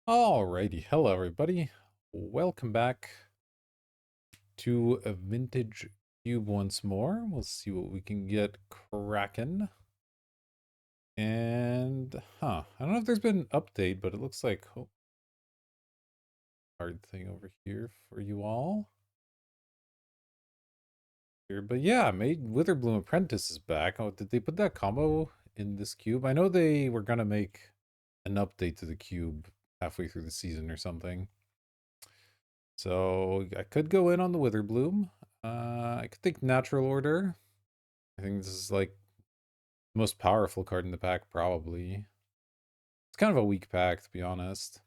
Alrighty, hello everybody. Welcome back to a vintage cube once more. We'll see what we can get cracking. And I don't know if there's been an update, but it looks like hard thing over here for you all. Here, but yeah, made Witherbloom Apprentice is back. Oh, did they put that combo in this cube? I know they were gonna make an update to the cube halfway through the season or something. So I could go in on the Witherbloom. I could take Natural Order. I think this is like the most powerful card in the pack, probably. It's kind of a weak pack, to be honest.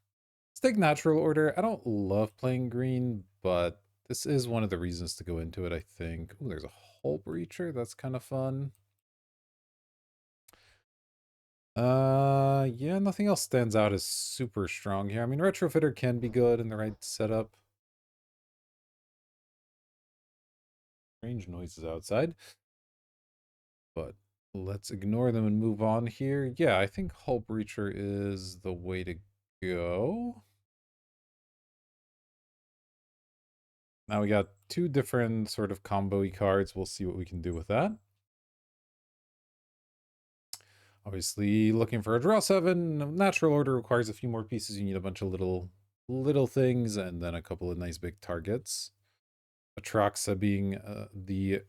Let's take Natural Order. I don't love playing green, but this is one of the reasons to go into it, I think. Ooh, there's a Hullbreacher. That's kind of fun. Yeah, nothing else stands out as super strong here. I mean, Retrofitter can be good in the right setup. Strange noises outside. But let's ignore them and move on here. Yeah, I think Hullbreacher is the way to go. Now we got two different sort of combo-y cards. We'll see what we can do with that. Obviously, looking for a draw 7. Natural Order requires a few more pieces. You need a bunch of little things and then a couple of nice big targets. Atraxa being the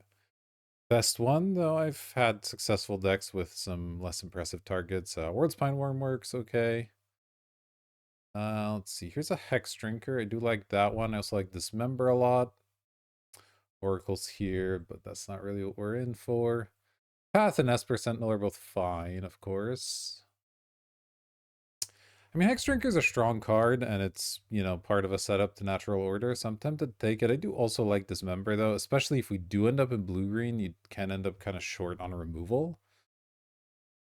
best one, though I've had successful decks with some less impressive targets. World's Pine Worm works okay. Let's see. Here's a Hex Drinker. I do like that one. I also like Dismember a lot. Oracle's here, but that's not really what we're in for. Path and Esper Sentinel are both fine, of course. I mean, Hex Drinker is a strong card, and it's, part of a setup to Natural Order, so I'm tempted to take it. I do also like Dismember, though, especially if we do end up in blue-green, you can end up kind of short on removal.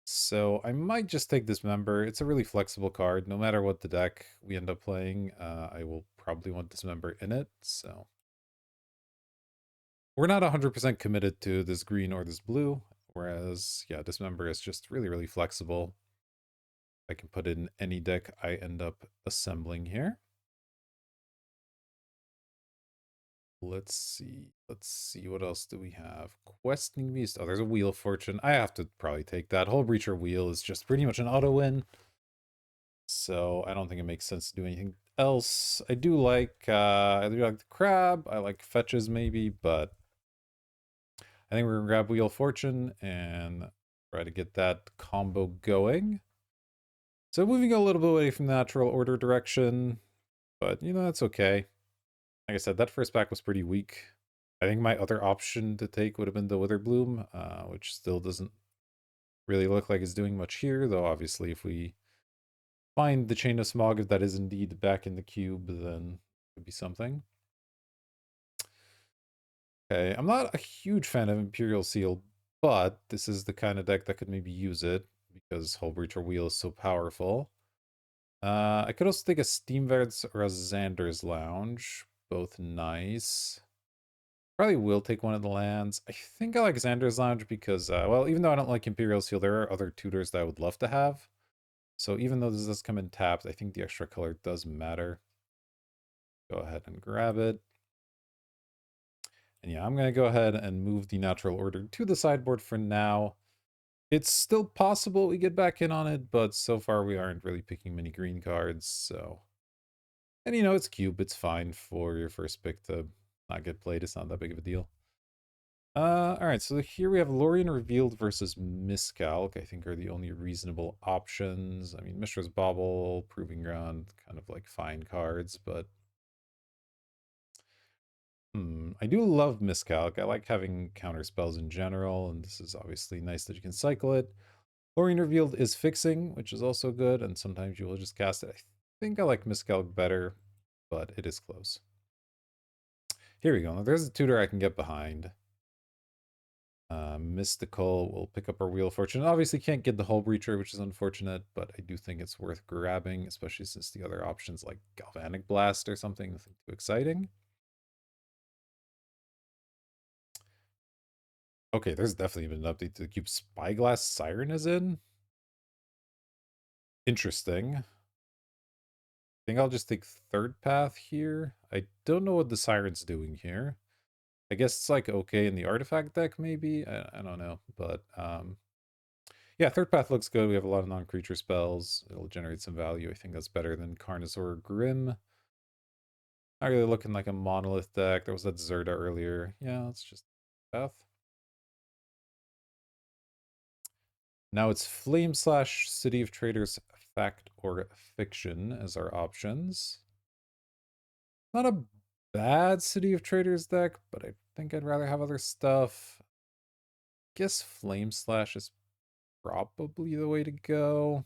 So I might just take Dismember. It's a really flexible card. No matter what the deck we end up playing, I will probably want Dismember in it, so... We're not 100% committed to this green or this blue, whereas, yeah, Dismember is just really, really flexible. I can put it in any deck I end up assembling here. Let's see. Let's see. What else do we have? Questing Beast. Oh, there's a Wheel of Fortune. I have to probably take that. Hullbreacher Wheel is just pretty much an auto-win. So I don't think it makes sense to do anything else. I do like the crab. I like fetches maybe, but I think we're gonna grab Wheel of Fortune and try to get that combo going. So moving a little bit away from Natural Order direction, but that's okay. Like I said, that first pack was pretty weak. I think my other option to take would have been the Witherbloom, which still doesn't really look like it's doing much here, though obviously if we find the Chain of Smog, if that is indeed back in the cube, then it could be something. Okay, I'm not a huge fan of Imperial Seal, but this is the kind of deck that could maybe use it, because Hullbreacher Wheel is so powerful. I could also take a Steamverts or a Xander's Lounge. Both nice. Probably will take one of the lands. I think I like Xander's Lounge because, well, even though I don't like Imperial Seal, there are other tutors that I would love to have. So even though this does come in tapped, I think the extra color does matter. Go ahead and grab it. And yeah, I'm going to go ahead and move the Natural Order to the sideboard for now. It's still possible we get back in on it, but so far we aren't really picking many green cards, so... And it's cube, it's fine for your first pick to not get played, it's not that big of a deal. Alright, so here we have Lorien Revealed versus Miscalc, I think are the only reasonable options. I mean, Mishra's Bauble, Proving Ground, kind of like fine cards, but... I do love Miscalc. I like having counter spells in general, and this is obviously nice that you can cycle it. Lorien Revealed is fixing, which is also good, and sometimes you will just cast it. I think I like Miscalc better, but it is close. Here we go. There's a tutor I can get behind. Mystical will pick up our Wheel of Fortune. Obviously can't get the Hullbreacher, which is unfortunate, but I do think it's worth grabbing, especially since the other options like Galvanic Blast or something, nothing too exciting. Okay, there's definitely been an update to the cube. Spyglass Siren is in? Interesting. think I'll just take third path here. I don't know what the Siren's doing here. I guess it's like okay in the artifact deck, maybe? I don't know. But yeah, third path looks good. We have a lot of non-creature spells. It'll generate some value. I think that's better than Carnosaur Grim. Not really looking like a monolith deck. There was that Zerda earlier. Yeah, it's just path. Now it's Flame slash City of Traders Fact or Fiction as our options. Not a bad City of Traders deck, but I think I'd rather have other stuff. Guess Flame Slash is probably the way to go.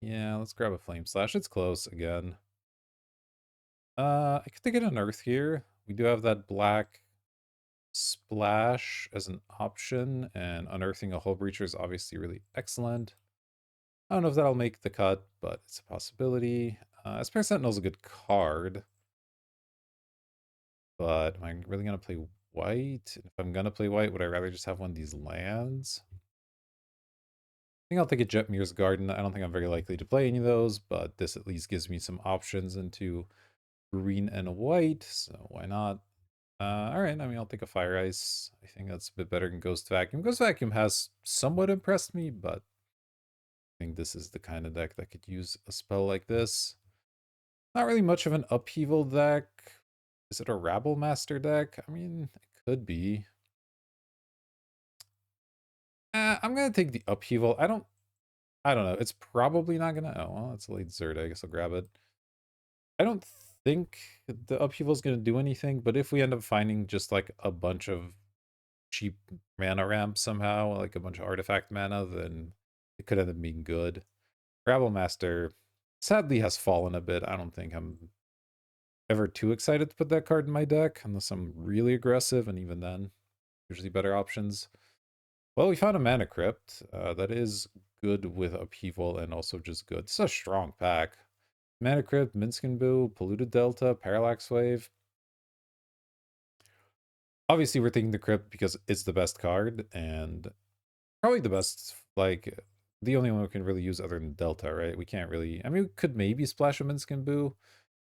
Yeah, let's grab a Flame Slash. It's close again. I could take an Unearth here. We do have that black splash as an option, and unearthing a Hullbreacher is obviously really excellent. I don't know if that'll make the cut, but it's a possibility. Esper Sentinel's a good card, but am I really going to play white? If I'm going to play white, would I rather just have one of these lands? I think I'll take a Jetmir's Garden. I don't think I'm very likely to play any of those, but this at least gives me some options into green and white, so why not? Alright, I mean, I'll take a Fire Ice. I think that's a bit better than Ghost Vacuum. Ghost Vacuum has somewhat impressed me, but I think this is the kind of deck that could use a spell like this. Not really much of an upheaval deck. Is it a Rabble Master deck? I mean, it could be. I'm gonna take the upheaval. I don't know. It's probably not gonna. Oh, well, it's a late Zerda. I guess I'll grab it. I don't think the upheaval is gonna do anything, but if we end up finding just like a bunch of cheap mana ramps somehow, like a bunch of artifact mana, then it could end up being good. Rabble Master sadly has fallen a bit. I don't think I'm ever too excited to put that card in my deck unless I'm really aggressive, and even then, usually better options. Well, we found a Mana Crypt. That is good with Upheaval and also just good. It's a strong pack. Mana Crypt, Minskin Boo, Polluted Delta, Parallax Wave. Obviously, we're taking the Crypt because it's the best card, and probably the best, like, the only one we can really use other than Delta, right? We can't really... I mean, we could maybe splash a Minskin Boo.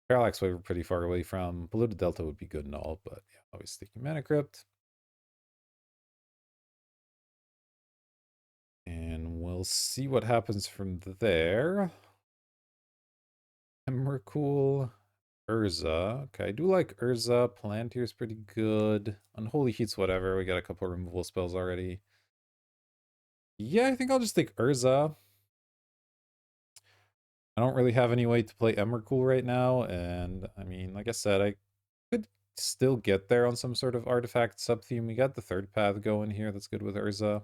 Parallax Wave we're pretty far away from. Polluted Delta would be good and all, but yeah, obviously taking Mana Crypt. And we'll see what happens from there. Emrakul, Urza. Okay, I do like Urza. Palantir's pretty good. Unholy Heat's whatever. We got a couple removal spells already. Yeah, I think I'll just take Urza. I don't really have any way to play Emrakul right now, and I mean, like I said, I could still get there on some sort of artifact sub-theme. We got the third path going here. That's good with Urza.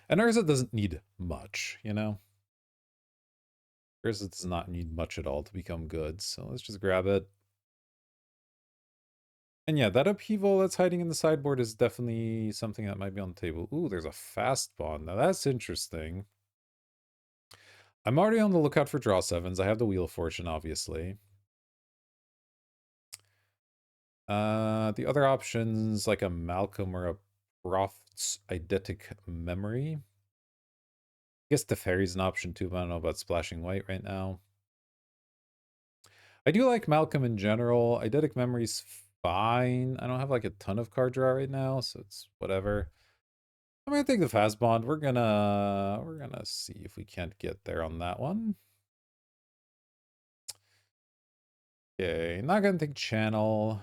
And Urza doesn't need much, you know? Urza does not need much at all to become good, so let's just grab it. And yeah, that upheaval that's hiding in the sideboard is definitely something that might be on the table. Ooh, there's a fast bond. Now that's interesting. I'm already on the lookout for draw sevens. I have the Wheel of Fortune, obviously. The other options, like a Malcolm or a Prophet's Eidetic Memory. I guess the Fairy's an option too, but I don't know about splashing white right now. I do like Malcolm in general. Eidetic Memory's fine. I don't have like a ton of card draw right now, so it's whatever. I'm gonna take the fast bond. We're gonna see if we can't get there on that one. Okay, not gonna take channel.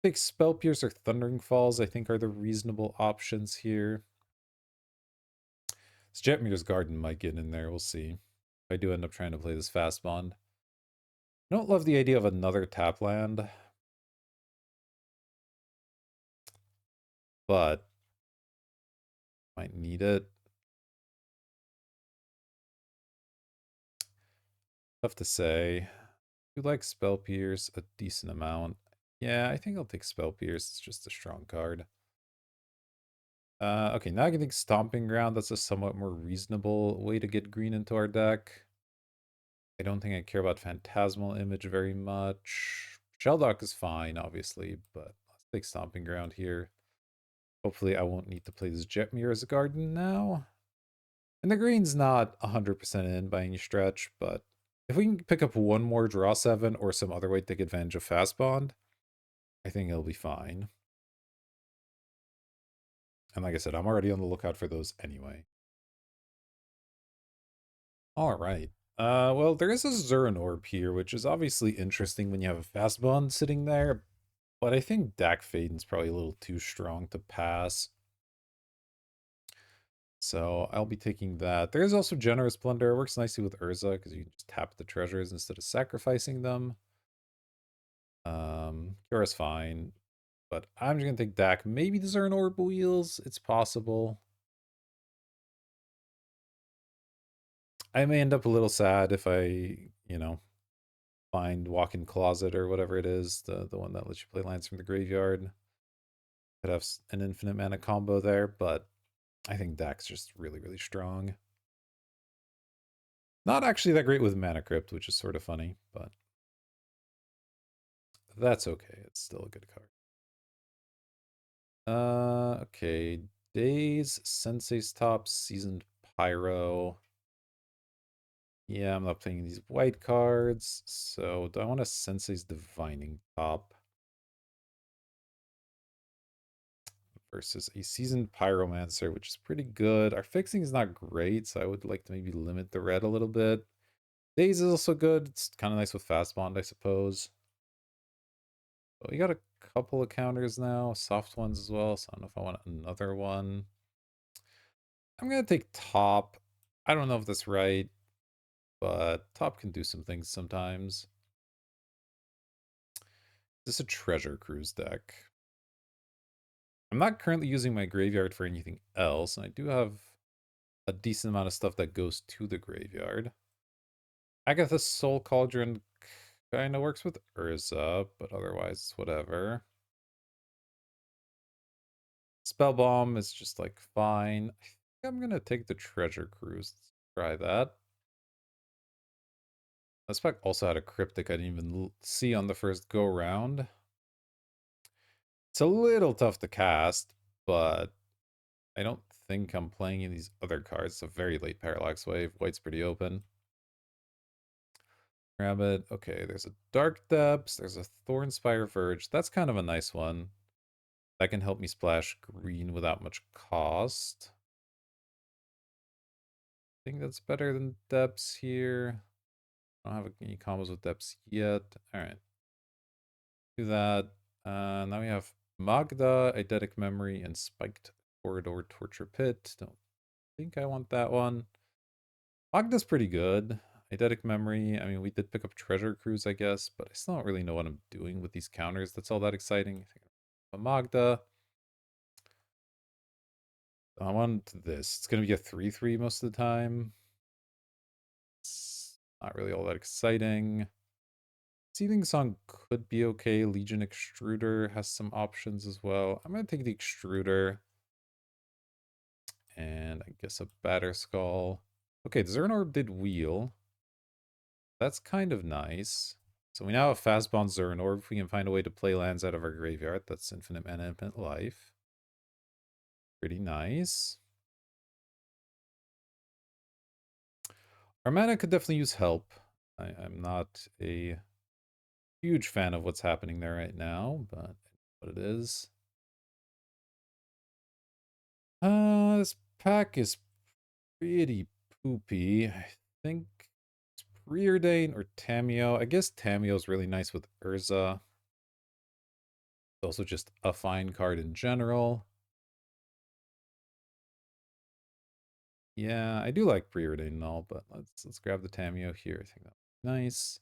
Take Spell Pierce or Thundering Falls, I think are the reasonable options here. This Jetmir's Garden might get in there, we'll see. If I do end up trying to play this fast bond. I don't love the idea of another tap land, but might need it. Tough to say. You like Spell Pierce a decent amount. Yeah, I think I'll take Spell Pierce. It's just a strong card. Okay, now I can think Stomping Ground. That's a somewhat more reasonable way to get green into our deck. I don't think I care about Phantasmal Image very much. Shelldock is fine, obviously, but let's take Stomping Ground here. Hopefully I won't need to play this Jet Mirror's Garden now. And the green's not 100% in by any stretch, but if we can pick up one more draw 7 or some other way to take advantage of Fast Bond, I think it'll be fine. And like I said, I'm already on the lookout for those anyway. All right. Well, there is a Zurin Orb here, which is obviously interesting when you have a Fast Bond sitting there, but I think Dak Faden's probably a little too strong to pass. So I'll be taking that. There's also Generous Plunder. It works nicely with Urza because you can just tap the treasures instead of sacrificing them. Cura's fine. But I'm just going to take Dak. Maybe these are an Orb Wheels. It's possible. I may end up a little sad if I, find Walk-in Closet or whatever it is, the one that lets you play lands from the graveyard. Could have an infinite mana combo there, but I think Dak's just really, really strong. Not actually that great with Mana Crypt, which is sort of funny, but that's okay. It's still a good card. Okay. Days, Sensei's Top, Seasoned Pyro. Yeah, I'm not playing these white cards. So do I want a Sensei's Divining Top versus a Seasoned Pyromancer, which is pretty good. Our fixing is not great, so I would like to maybe limit the red a little bit. Days is also good. It's kind of nice with Fast Bond, I suppose. But we got a couple of counters now, soft ones as well, so I don't know if I want another one. I'm going to take top. I don't know if that's right, but top can do some things sometimes. This is a treasure cruise deck. I'm not currently using my graveyard for anything else, and I do have a decent amount of stuff that goes to the graveyard. Agatha's Soul Cauldron kind of works with Urza, but otherwise it's whatever. Spell Bomb is just like fine. I think I'm gonna take the Treasure Cruise. Let's try that. This pack also had a cryptic I didn't even see on the first go round. It's a little tough to cast, but I don't think I'm playing in these other cards. It's a very late Parallax Wave. White's pretty open. Grab it. Okay, there's a Dark Depths. There's a Thornspire Verge. That's kind of a nice one. That can help me splash green without much cost. I think that's better than Depths here. I don't have any combos with Depths yet. Alright. Do that. Now we have Magda, Eidetic Memory, and Spiked Corridor Torture Pit. Don't think I want that one. Magda's pretty good. Eidetic Memory, I mean, we did pick up Treasure Cruise, I guess, but I still don't really know what I'm doing with these counters. That's all that exciting. I think I'm Magda. I want this. It's going to be a 3-3 most of the time. It's not really all that exciting. Seething Song could be okay. Legion Extruder has some options as well. I'm going to take the Extruder. And I guess a Batter Skull. Okay, the Zernorb did wheel. That's kind of nice. So we now have Fastbound Zernorb. If we can find a way to play lands out of our graveyard, that's infinite mana, infinite life. Pretty nice. Our mana could definitely use help. I'm not a huge fan of what's happening there right now, but what it is. This pack is pretty poopy. I think it's Preordain or Tameo. I guess Tameo is really nice with Urza. It's also just a fine card in general. Yeah, I do like Preordain and all, but let's grab the Tameo here. I think that's nice.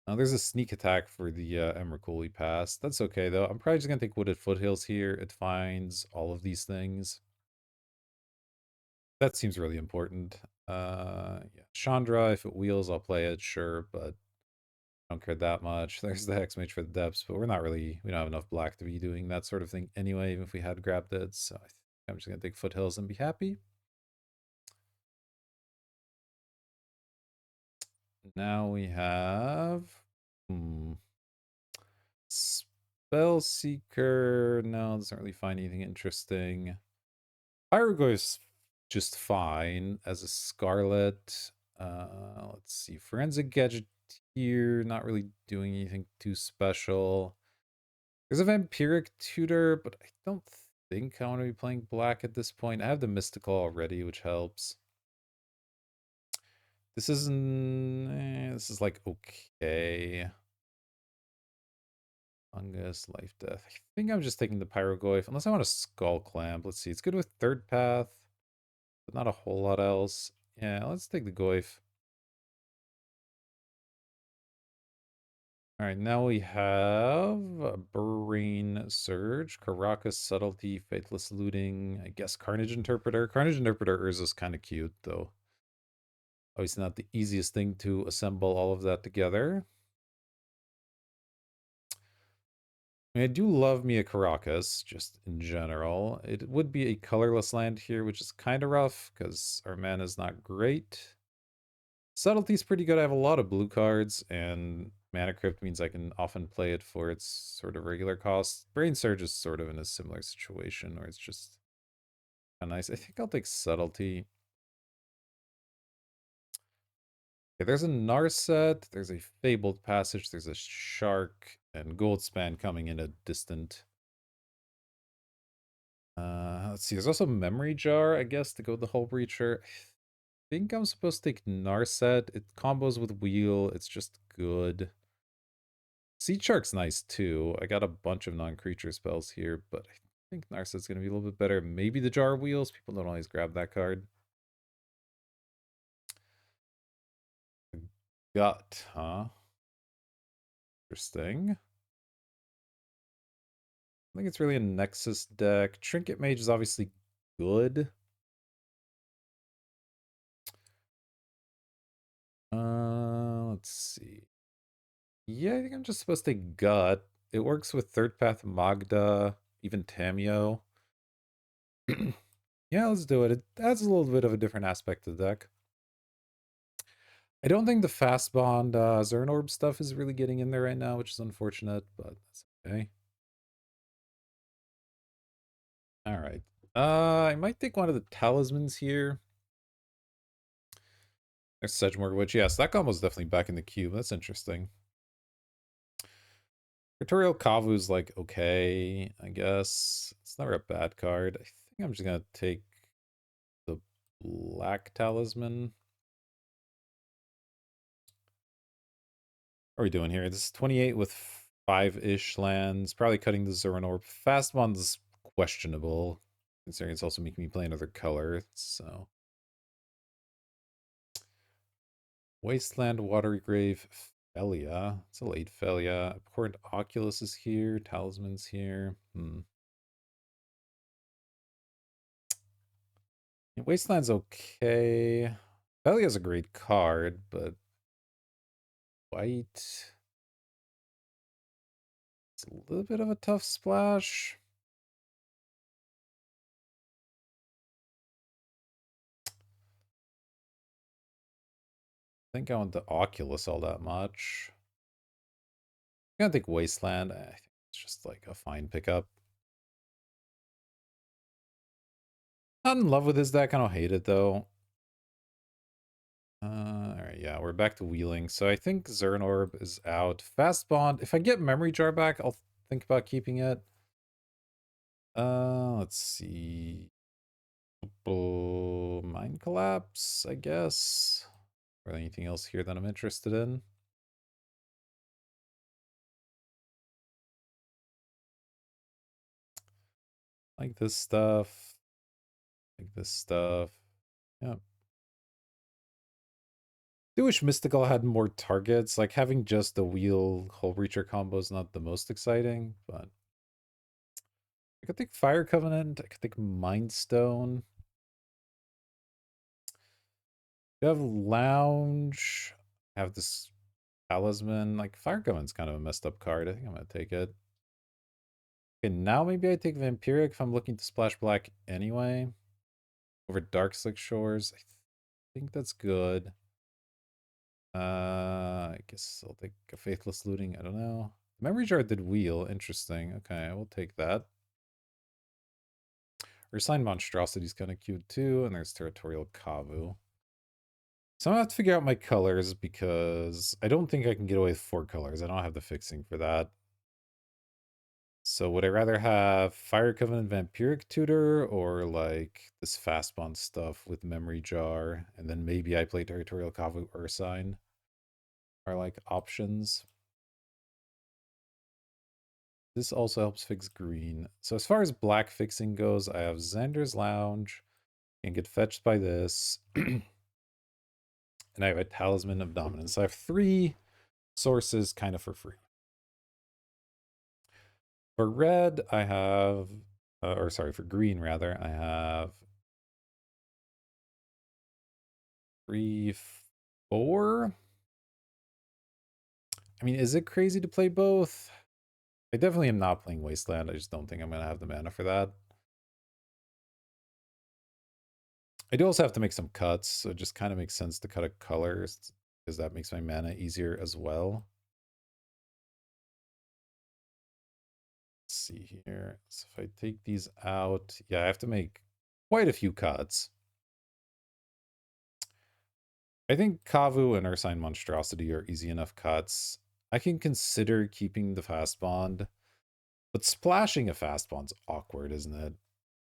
Now there's a sneak attack for the Emrakuli Pass. That's okay though. I'm probably just gonna take Wooded Foothills here. It finds all of these things. That seems really important. Yeah, Chandra, if it wheels, I'll play it, sure, but I don't care that much. There's the Hexmage for the depths, but we don't have enough black to be doing that sort of thing anyway, even if we had grabbed it. So I think I'm just gonna take Foothills and be happy. Now we have Spellseeker, no, doesn't really find anything interesting. Hieroglyphs just fine as a Scarlet. Let's see. Forensic Gadget here, not really doing anything too special. There's a Vampiric Tutor, but I don't think I want to be playing black at this point. I have the Mystical already, which helps. This isn't... this is like okay. Fungus, Life Death. I think I'm just taking the Pyrogoyf, unless I want a Skull Clamp. Let's see. It's good with Third Path, but not a whole lot else. Yeah, let's take the Goyf. All right, now we have Brain Surge, Caracas, Subtlety, Faithless Looting, I guess Carnage Interpreter. Carnage Interpreter Urza's kind of cute, though. Obviously not the easiest thing to assemble all of that together. I mean, I do love me a Caracas, just in general. It would be a colorless land here, which is kind of rough, because our mana is not great. Subtlety's pretty good. I have a lot of blue cards, and Mana Crypt means I can often play it for its sort of regular cost. Brain Surge is sort of in a similar situation, where it's just kind of nice. I think I'll take Subtlety. Okay, there's a Narset, there's a Fabled Passage, there's a Shark, and Goldspan coming in a distant. Let's see, there's also Memory Jar, I guess, to go with the Hullbreacher. I think I'm supposed to take Narset. It combos with Wheel, it's just good. Sea Shark's nice too. I got a bunch of non-creature spells here, but I think Narset's going to be a little bit better. Maybe the Jar of Wheels. People don't always grab that card. Gut, huh? Interesting. I think it's really a Nexus deck. Trinket Mage is obviously good. Let's see. Yeah, I think I'm just supposed to Gut. It works with Third Path Magda, even Tamio. Yeah, let's do it. It adds a little bit of a different aspect to the deck. I don't think the Fast Bond Zernorb stuff is really getting in there right now, which is unfortunate, but that's okay. All right. I might take one of the talismans here. There's Sedgemoor Witch. Yes, that combo's definitely back in the cube. That's interesting. Tutorial Kavu's like okay, I guess. It's never a bad card. I think I'm just gonna take the black talisman. What are we doing here? This is 28 with 5-ish lands. Probably cutting the Zernorb. Fast one's questionable, considering it's also making me play another color, so... Wasteland, Watery Grave, Felia. It's a late Felia. Abhorrent Oculus is here. Talisman's here. Yeah, Wasteland's okay. Felia's a great card, but... White... It's a little bit of a tough splash. I think I want the Oculus all that much. I'm gonna take Wasteland. I think it's just like a fine pickup. Not in love with this deck. I don't hate it though. Alright, yeah, we're back to wheeling. So I think Zernorb is out. Fast Bond. If I get Memory Jar back, I'll think about keeping it. Let's see. Oh, Mind Collapse, I guess. Or anything else here that I'm interested in? Like this stuff. Like this stuff. Yeah. I wish Mystical had more targets. Like having just the wheel Hullbreacher combo is not the most exciting, but I could think Fire Covenant. I could think Mind Stone. You have Lounge. Have this Talisman. Like Fire Covenant's kind of a messed up card. I think I'm gonna take it. Okay, now maybe I take Vampiric if I'm looking to splash black anyway. Over Dark Slick Shores. I think that's good. I guess I'll take a Faithless Looting. I don't know. Memory jar did wheel. Interesting. Okay, we'll take that. Resign monstrosity is kind of cute too, and there's territorial Kavu. So I'm gonna have to figure out my colors because I don't think I can get away with 4 colors. I don't have the fixing for that. So would I rather have Fire Covenant Vampiric Tutor or like this fast bond stuff with Memory Jar, and then maybe I play Territorial Kavu Ursine are like options. This also helps fix green. So as far as black fixing goes, I have Xander's Lounge and get fetched by this. And I have a Talisman of Dominance. So I have 3 sources kind of for free. For red, I have, or sorry, for green rather, I have 3, 4. I mean, is it crazy to play both? I definitely am not playing Wasteland. I just don't think I'm going to have the mana for that. I do also have to make some cuts, so it just kind of makes sense to cut a color because that makes my mana easier as well. Let's see here. So if I take these out, yeah, I have to make quite a few cuts. I think Kavu and Ursine Monstrosity are easy enough cuts. I can consider keeping the fast bond, but splashing a fast bond's awkward, isn't it?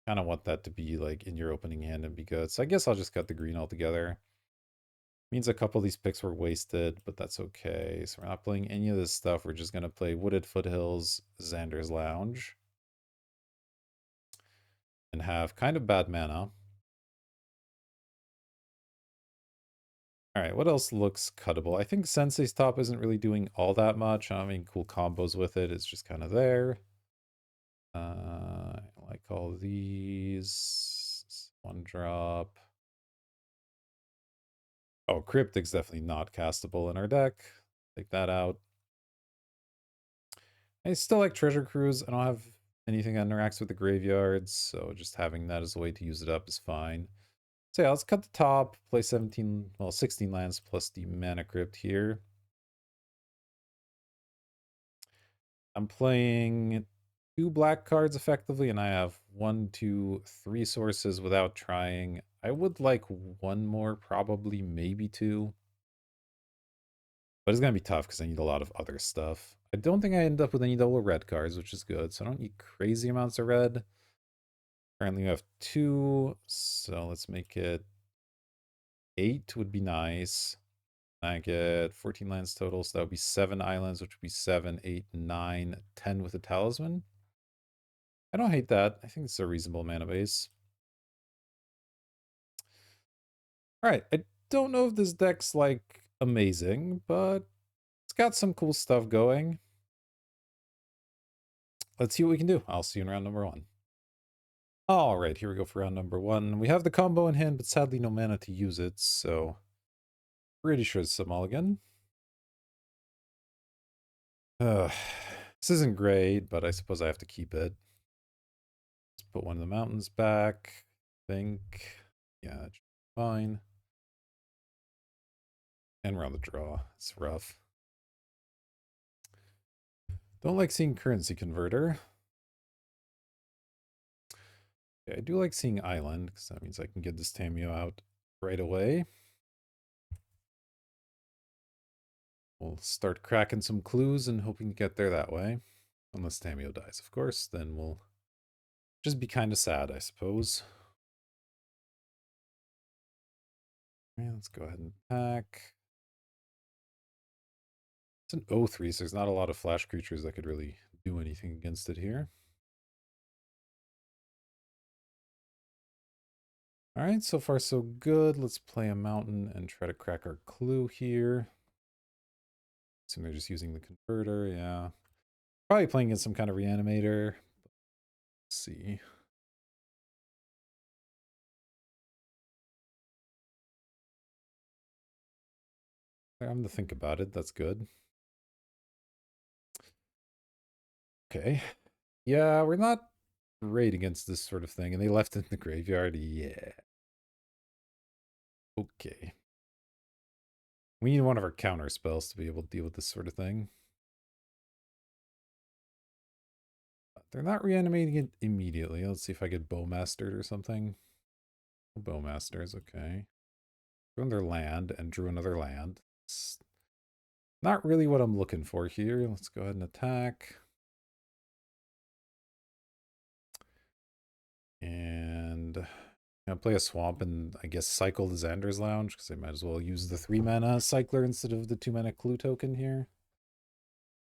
Kind of want that to be like in your opening hand and be good. So I guess I'll just cut the green altogether. Means a couple of these picks were wasted, but that's okay. So we're not playing any of this stuff. We're just going to play Wooded Foothills, Xander's Lounge, and have kind of bad mana. All right, what else looks cuttable? I think Sensei's Top isn't really doing all that much. I mean, cool combos with it. It's just kind of there. I like all these. 1 drop. Oh, Cryptic's definitely not castable in our deck. Take that out. I still like Treasure Cruise. I don't have anything that interacts with the graveyards, so just having that as a way to use it up is fine. So yeah, let's cut the top, play 17, well, 16 lands plus the Mana Crypt here. I'm playing 2 black cards effectively, and I have 1, 2, 3 sources without trying. I would like 1 more, probably, maybe 2. But it's going to be tough because I need a lot of other stuff. I don't think I end up with any double red cards, which is good. So I don't need crazy amounts of red. Currently we have 2, so let's make it 8 would be nice. I get 14 lands total, so that would be 7 islands, which would be 7, 8, 9, 10 with a talisman. I don't hate that. I think it's a reasonable mana base. Alright, I don't know if this deck's, like, amazing, but it's got some cool stuff going. Let's see what we can do. I'll see you in round number 1. Alright, here we go for round number 1. We have the combo in hand, but sadly no mana to use it, so pretty sure it's a mulligan. This isn't great, but I suppose I have to keep it. Let's put one of the mountains back. Think. Yeah, fine. And we're on the draw. It's rough. Don't like seeing currency converter. Yeah, I do like seeing island, because that means I can get this Tamio out right away. We'll start cracking some clues and hoping to get there that way. Unless Tamio dies, of course, then we'll just be kind of sad, I suppose. Yeah, let's go ahead and attack. It's an 0-3, so there's not a lot of flash creatures that could really do anything against it here. Alright, so far so good. Let's play a mountain and try to crack our clue here. So they're just using the converter, yeah. Probably playing in some kind of reanimator. Let's see. I'm to think about it, that's good. Okay. Yeah, we're not great against this sort of thing, and they left it in the graveyard, yeah. Okay. We need one of our counter spells to be able to deal with this sort of thing. They're not reanimating it immediately. Let's see if I get Bowmastered or something. Bowmasters, okay. Drew another land and drew another land. It's not really what I'm looking for here. Let's go ahead and attack. And I'll play a swamp and I guess cycle the Xander's Lounge because I might as well use the 3-mana cycler instead of the 2-mana clue token here.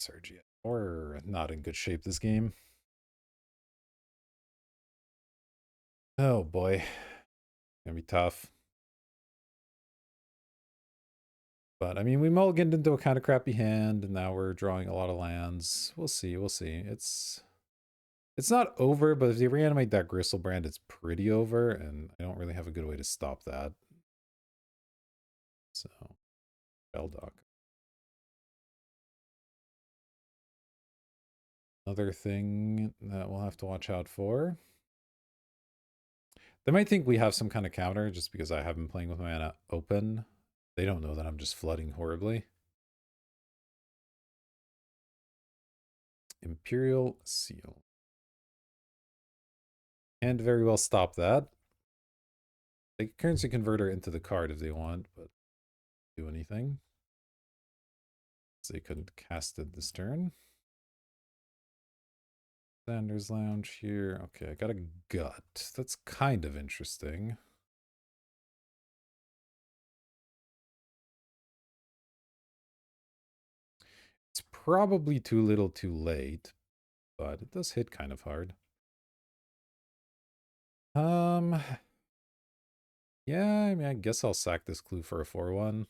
Sergi, or not in good shape this game. Oh boy. Gonna be tough. But I mean, we mulliganed into a kind of crappy hand, and now we're drawing a lot of lands. We'll see. We'll see. It's not over, but if you reanimate that Gristlebrand, it's pretty over, and I don't really have a good way to stop that. So, Beldock. Another thing that we'll have to watch out for. They might think we have some kind of counter just because I have been playing with my mana open. They don't know that I'm just flooding horribly. Imperial Seal. And very well stop that. They can currency converter into the card if they want, but do anything. So they couldn't cast it this turn. Xander's Lounge here. Okay, I got a gut. That's kind of interesting. It's probably too little too late, but it does hit kind of hard. Yeah, I mean, I guess I'll sack this clue for a 4-1.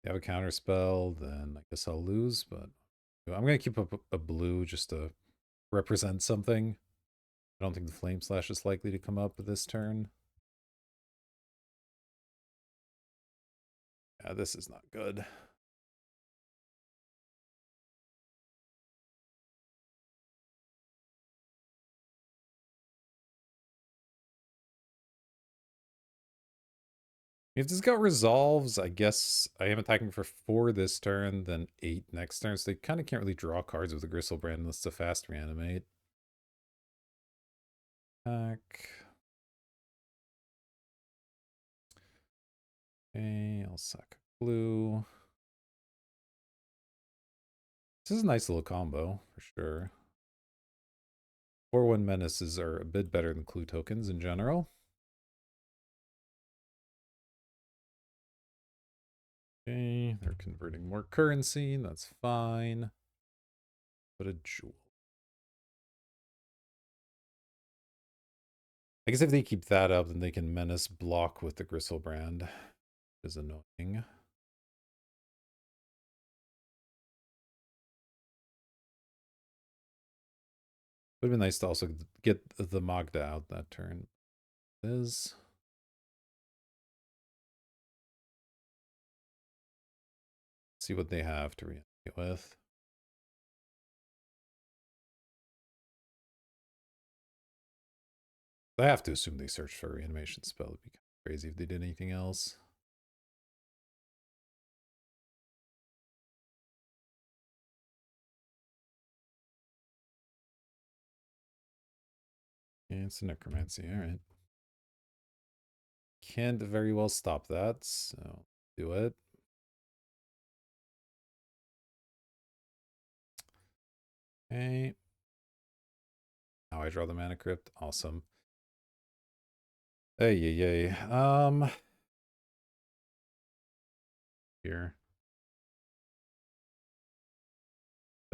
If you have a counter spell, then I guess I'll lose, but I'm going to keep up a blue just to represent something. I don't think the Flame Slash is likely to come up this turn. Yeah, this is not good. If this gut resolves, I guess I am attacking for 4 this turn, then 8 next turn, so they kind of can't really draw cards with the Gristlebrand unless it's a fast reanimate. Attack. Okay, I'll sack a blue. This is a nice little combo, for sure. 4-1 menaces are a bit better than clue tokens in general. Okay, they're converting more currency, that's fine. But a jewel. I guess if they keep that up, then they can menace block with the Gristlebrand. Is annoying. Would have been nice to also get the Magda out that turn. Is see what they have to reanimate with. I have to assume they searched for a reanimation spell. It'd be kind of crazy if they did anything else. Yeah, it's a necromancy, alright. Can't very well stop that, so do it. Okay. Now I draw the mana crypt. Awesome. Hey, yay, yay. Here.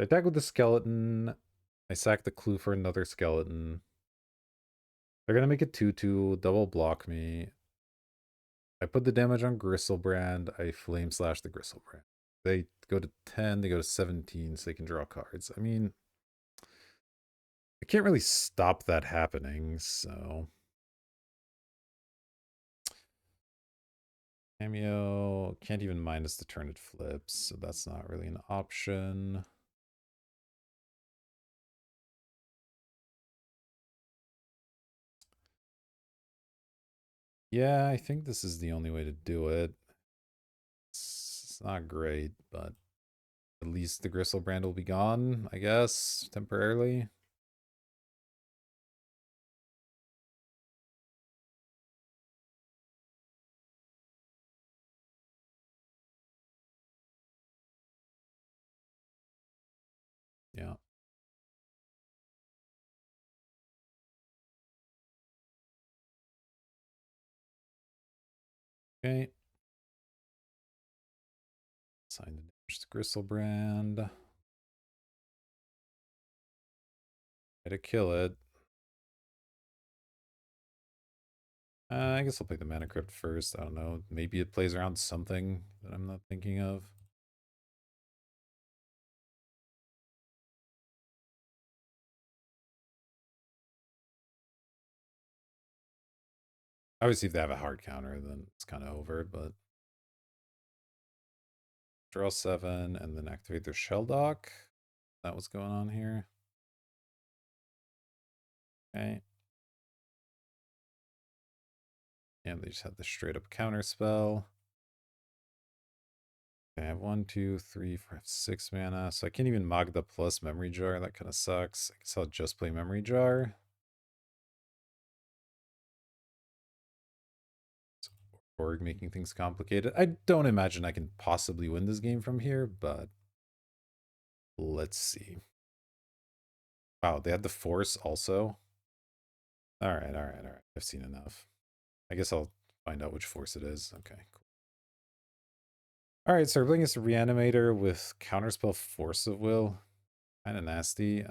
I attack with the skeleton. I sack the clue for another skeleton. They're gonna make it 2-2, double block me. I put the damage on Gristlebrand. I flame slash the Gristlebrand. They go to 10, they go to 17, so they can draw cards. I mean, I can't really stop that happening, so. Cameo, can't even minus the turn it flips, so that's not really an option. Yeah, I think this is the only way to do it. It's not great, but At least the Gristlebrand will be gone, I guess, temporarily. Yeah. Okay. Sign the damage to Gristlebrand. Try to kill it. I guess I'll play the Mana Crypt first. I don't know. Maybe it plays around something that I'm not thinking of. Obviously, if they have a hard counter, then it's kind of over, but draw 7 and then activate their Shell Dock. That was going on here. Okay. And they just had the straight up counter spell. Okay, I have 1, 2, 3, 4, 5, 6 mana, so I can't even Magda plus Memory Jar. That kind of sucks. I guess I'll just play Memory Jar. Org making things complicated. I don't imagine I can possibly win this game from here, but let's see. Wow, they had the Force also. All right, all right, all right. I've seen enough. I guess I'll find out which Force it is. Okay, cool. All right, so we're playing as a Reanimator with Counterspell Force of Will. Kind of nasty.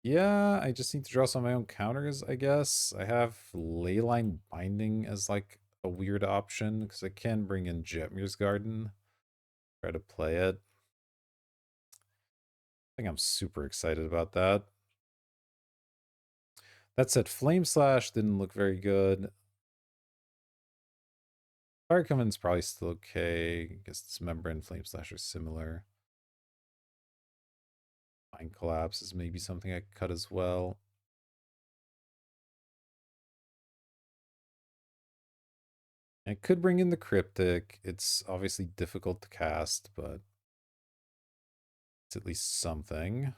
Yeah, I just need to draw some of my own counters, I guess. I have Leyline Binding as like a weird option because I can bring in Jetmir's Garden. Try to play it. I think I'm super excited about that. That said, Flame Slash didn't look very good. Fire Covenant's probably still okay. I guess Dismember and Flame Slash are similar. Mind Collapse is maybe something I could cut as well. I could bring in the Cryptic. It's obviously difficult to cast, but it's at least something.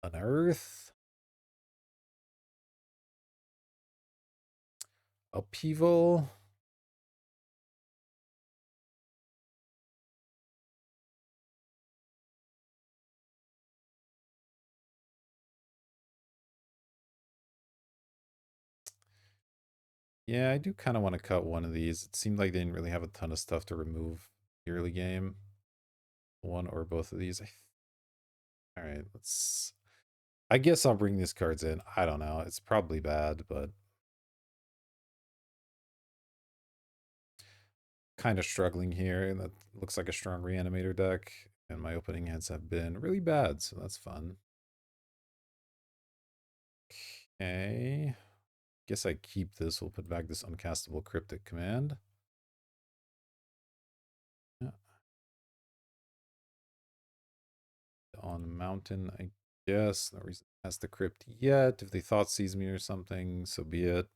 Unearth. Upheaval. Yeah, I do kind of want to cut one of these. It seemed like they didn't really have a ton of stuff to remove early game. One or both of these. All right, let's... I guess I'll bring these cards in. I don't know. It's probably bad, but kind of struggling here. That looks like a strong Reanimator deck. And my opening hands have been really bad, so that's fun. Okay. Guess I keep this. We'll put back this uncastable Cryptic command. Yeah. On Mountain, I guess. No reason to cast the Crypt yet. If they thought sees me or something, so be it.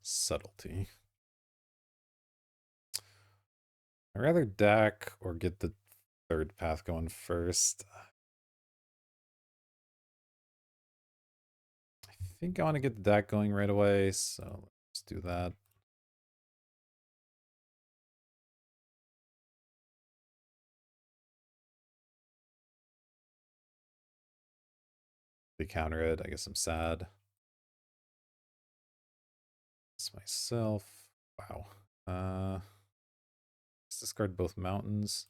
Subtlety. I'd rather DAC or get the third path going first. I think I want to get the DAC going right away, so let's do that. They counter it. I guess I'm sad. It's myself. Wow. Let's discard both mountains.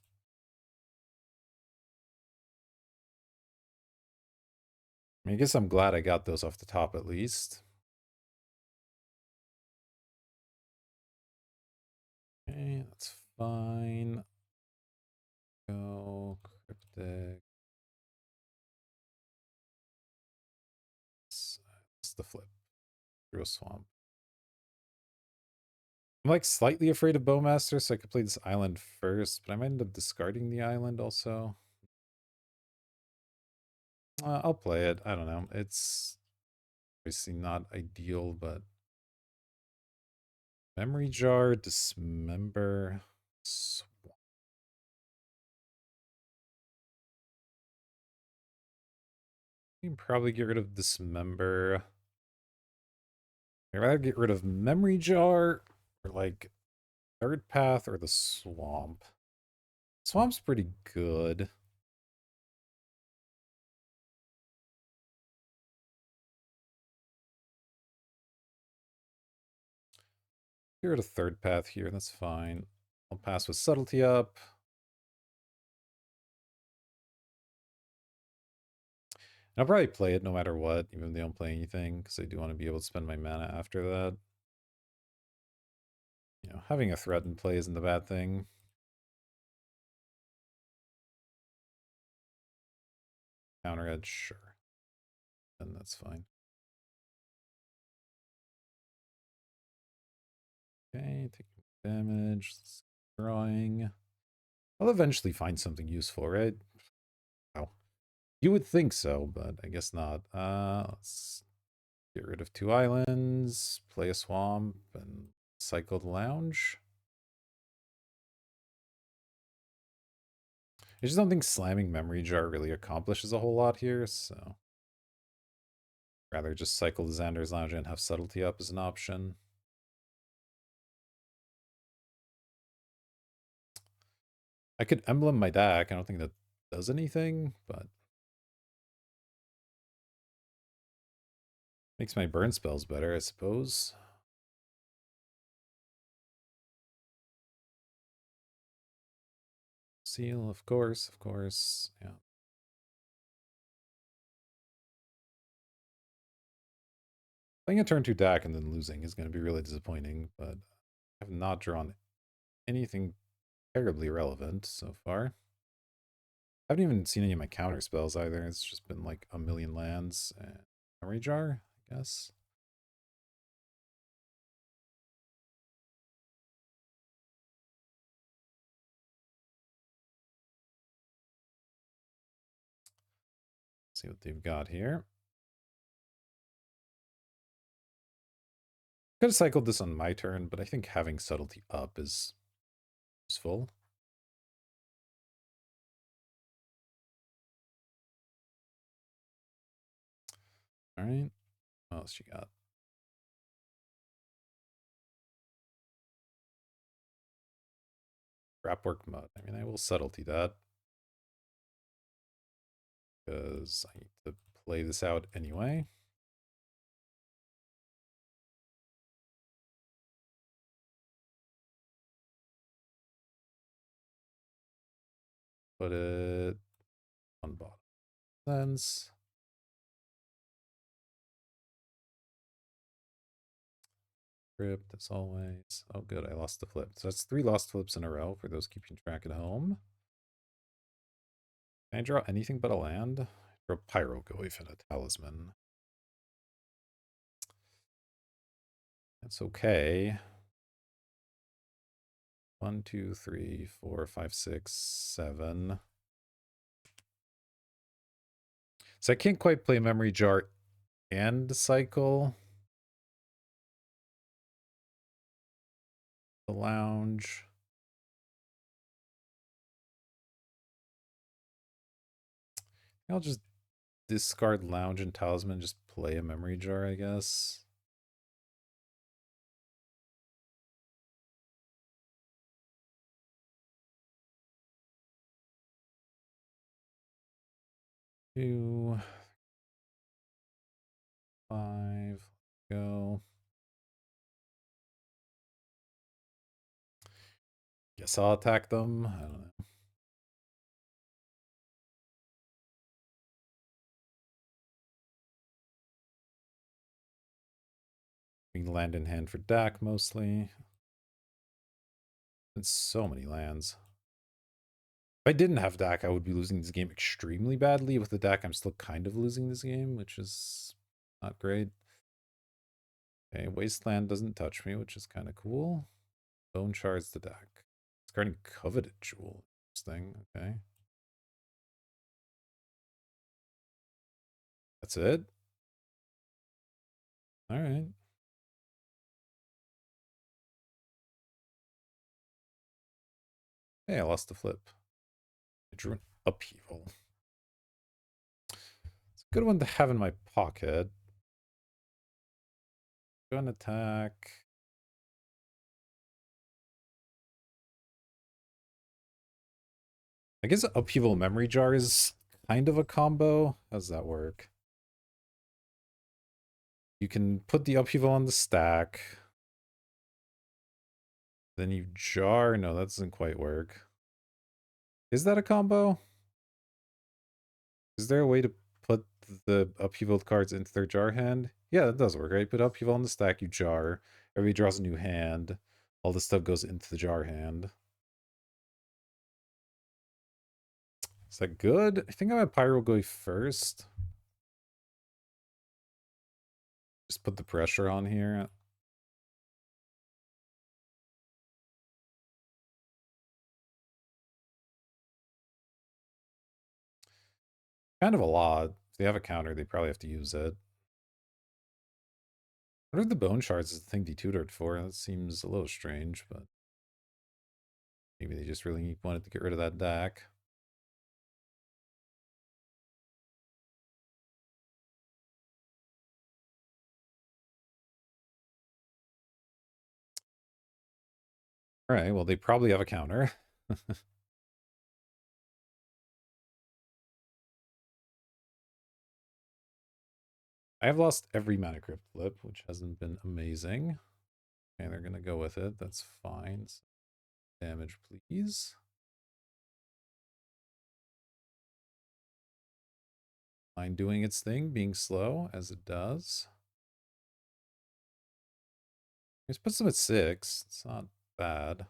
I mean, I guess I'm glad I got those off the top at least. Okay, that's fine. Go Cryptic. It's the flip. Through a swamp. I'm like slightly afraid of Bowmaster, so I could play this island first, but I might end up discarding the island also. I'll play it. I don't know. It's obviously not ideal, but memory jar, dismember. You can probably get rid of dismember. I'd rather get rid of memory jar or like third path or the swamp. Swamp's pretty good. Get rid of third path here. That's fine. I'll pass with subtlety up. And I'll probably play it no matter what, even if they don't play anything, because I do want to be able to spend my mana after that. You know, having a threat in play isn't the bad thing. Counter edge, sure. Then that's fine. Okay, taking damage, drawing. I'll eventually find something useful, right? Oh, you would think so, but I guess not. Let's get rid of 2 islands, play a swamp, and cycle the lounge. I just don't think slamming memory jar really accomplishes a whole lot here, so rather just cycle the Xander's Lounge and have subtlety up as an option. I could emblem my deck. I don't think that does anything, but makes my burn spells better, I suppose. Seal, of course, of course. Yeah. Playing a turn 2 deck and then losing is going to be really disappointing, but I have not drawn anything terribly relevant so far. I haven't even seen any of my counter spells either. It's just been like a million lands and memory jar, I guess. See what they've got here. Could have cycled this on my turn, but I think having subtlety up is useful. All right. What else you got? Scrapwork mud. I mean, I will subtlety that because I need to play this out anyway. Put it on bottom. Sense. Crypt as always. Oh, good. I lost the flip. So that's 3 lost flips in a row for those keeping track at home. Can I draw anything but a land? Draw Pyrogoyf and a talisman. That's okay. 1, 2, 3, 4, 5, 6, 7. So I can't quite play Memory Jar and Cycle. The Lounge. I'll just discard Lounge and Talisman, just play a Memory Jar, I guess. Two, 5, go. Guess I'll attack them. I don't know. We can land in hand for Dak mostly. It's so many lands. If I didn't have Dak, I would be losing this game extremely badly. With the Dak, I'm still kind of losing this game, which is not great. Okay, Wasteland doesn't touch me, which is kind of cool. Bone Shards the Dak. Discarding Coveted Jewel. Interesting, okay. That's it? Alright. Hey, I lost the flip. I drew an upheaval. It's a good one to have in my pocket. Go and attack. I guess upheaval memory jar is kind of a combo. How does that work? You can put the upheaval on the stack. Then you jar. No, that doesn't quite work. Is that a combo? Is there a way to put the upheaval cards into their jar hand? Yeah, that does work, right? Put upheaval on the stack, you jar. Everybody draws a new hand. All this stuff goes into the jar hand. Is that good? I think I'm at Pyro go first. Just put the pressure on here. Kind of a lot. If they have a counter, they probably have to use it. What are the bone shards is the thing detutored for? That seems a little strange, but maybe they just really wanted to get rid of that deck. Alright, well, they probably have a counter. I have lost every mana crypt flip, which hasn't been amazing. Okay, they're gonna go with it. That's fine. Damage, please. Mind doing its thing, being slow, as it does. Let's put some at 6. It's not bad.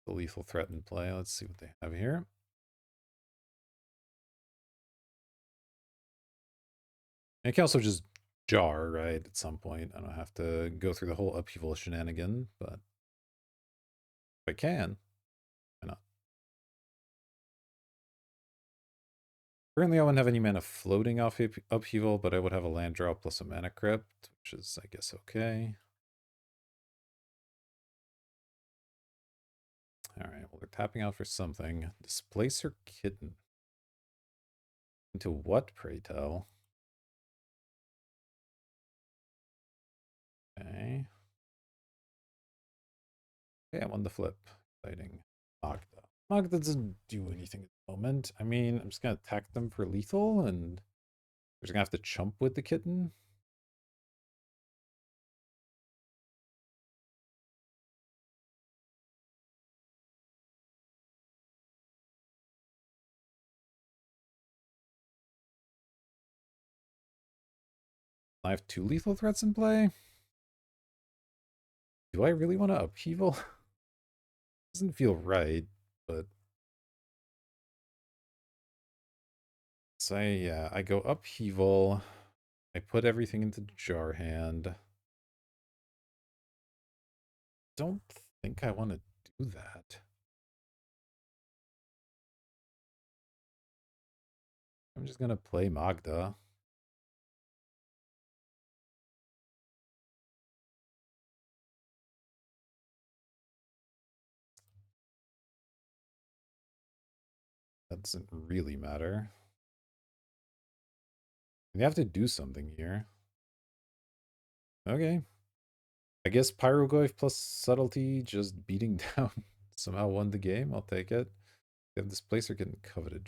The lethal threat in play. Let's see what they have here. I can also just jar, right, at some point. I don't have to go through the whole upheaval shenanigan, but if I can, why not? Currently, I wouldn't have any mana floating off upheaval, but I would have a land draw plus a mana crypt, which is, I guess, okay. Alright, well, they're tapping out for something. Displacer Kitten. Into what, pray tell? Okay. Okay, I'm on the flip. Exciting. Magda. Magda doesn't do anything at the moment. I mean, I'm just gonna attack them for lethal, and they're just gonna have to chump with the kitten. I have 2 lethal threats in play. Do I really want to upheaval? Doesn't feel right, but so I go upheaval. I put everything into jar hand. Don't think I want to do that. I'm just gonna play Magda. That doesn't really matter. You have to do something here. Okay. I guess Pyrogoyf plus subtlety just beating down somehow won the game. I'll take it. They have Displacer getting coveted.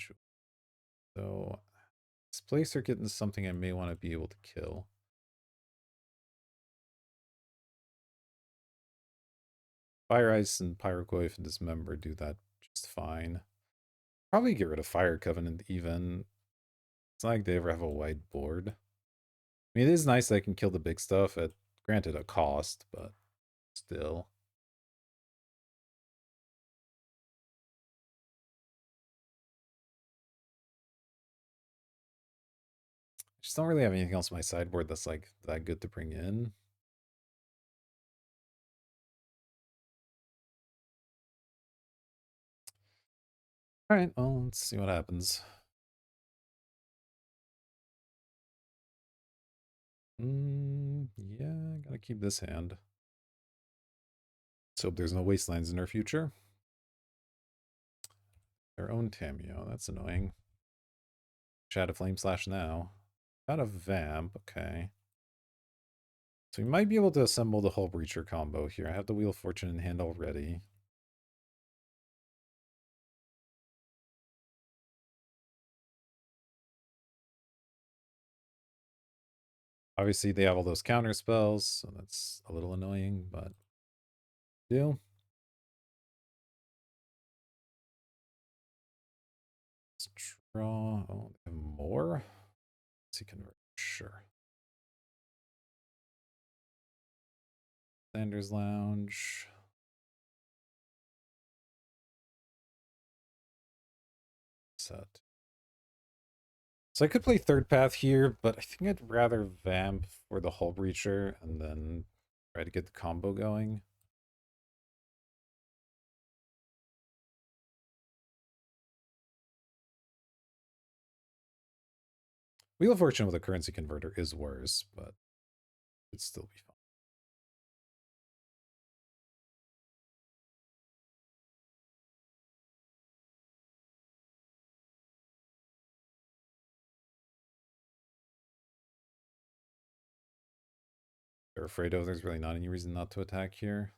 So Displacer getting something I may want to be able to kill. Fire Ice and Pyrogoyf and Dismember do that just fine. Probably get rid of Fire Covenant even. It's not like they ever have a wide board. I mean, it is nice that I can kill the big stuff at, granted, a cost, but still. I just don't really have anything else on my sideboard that's like that good to bring in. All right, well, let's see what happens. Yeah, gotta keep this hand. Let's hope there's no wastelands in our future. Their own Tameo, that's annoying. Shadow Flame Slash now. Got a Vamp, okay. So we might be able to assemble the Hullbreacher combo here. I have the Wheel of Fortune in hand already. Obviously, they have all those counter spells, so that's a little annoying, but deal. Let's draw. Oh, they have more? Let's see, convert. Sure. Sanders Lounge. Set. So I could play third path here, but I think I'd rather vamp for the Hull Breacher and then try to get the combo going. Wheel of Fortune with a currency converter is worse, but it'd still be fun. They're afraid of, there's really not any reason not to attack here.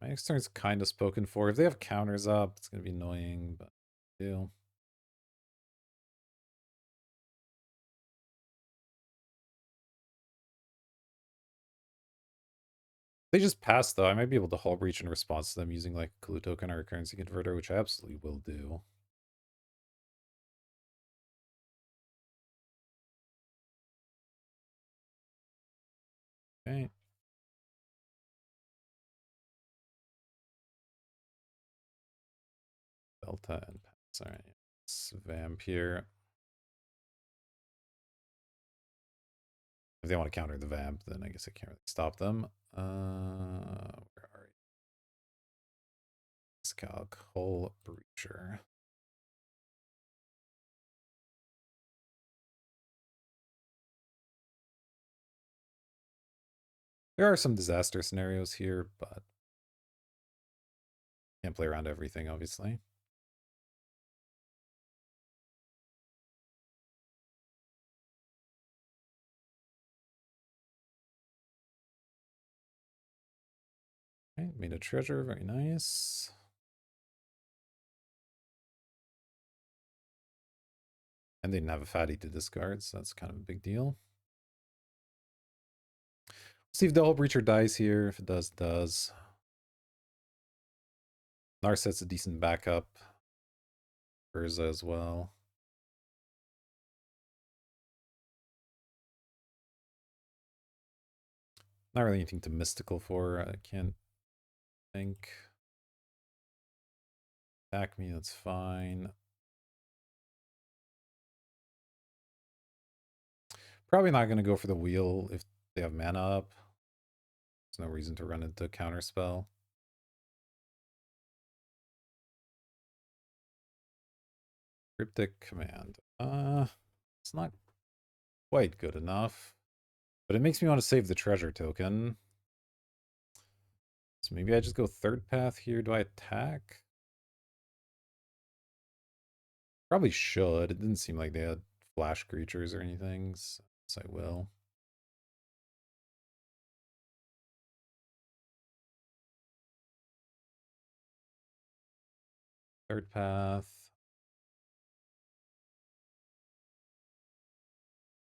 My next turn's kind of spoken for. If they have counters up, it's going to be annoying, but deal. They just pass, though. I might be able to Hull Breach in response to them using like a clue token or a currency converter, which I absolutely will do. Okay. Delta and pass. All right. Let's vamp here. If they want to counter the vamp, then I guess I can't really stop them. Where are you? Scalc, Hull Breacher. There are some disaster scenarios here, but can't play around everything, obviously. Okay, made a treasure, very nice. And they didn't have a fatty to discard, so that's kind of a big deal. See if the Hull Breacher dies here. If it does, it does. Narset's a decent backup. Urza as well. Not really anything to mystical for. I can't think. Attack me, that's fine. Probably not going to go for the wheel if they have mana up. There's no reason to run into counterspell. Cryptic Command. It's not quite good enough. But it makes me want to save the treasure token. So maybe I just go third path here. Do I attack? Probably should. It didn't seem like they had flash creatures or anything. So I will. Third path.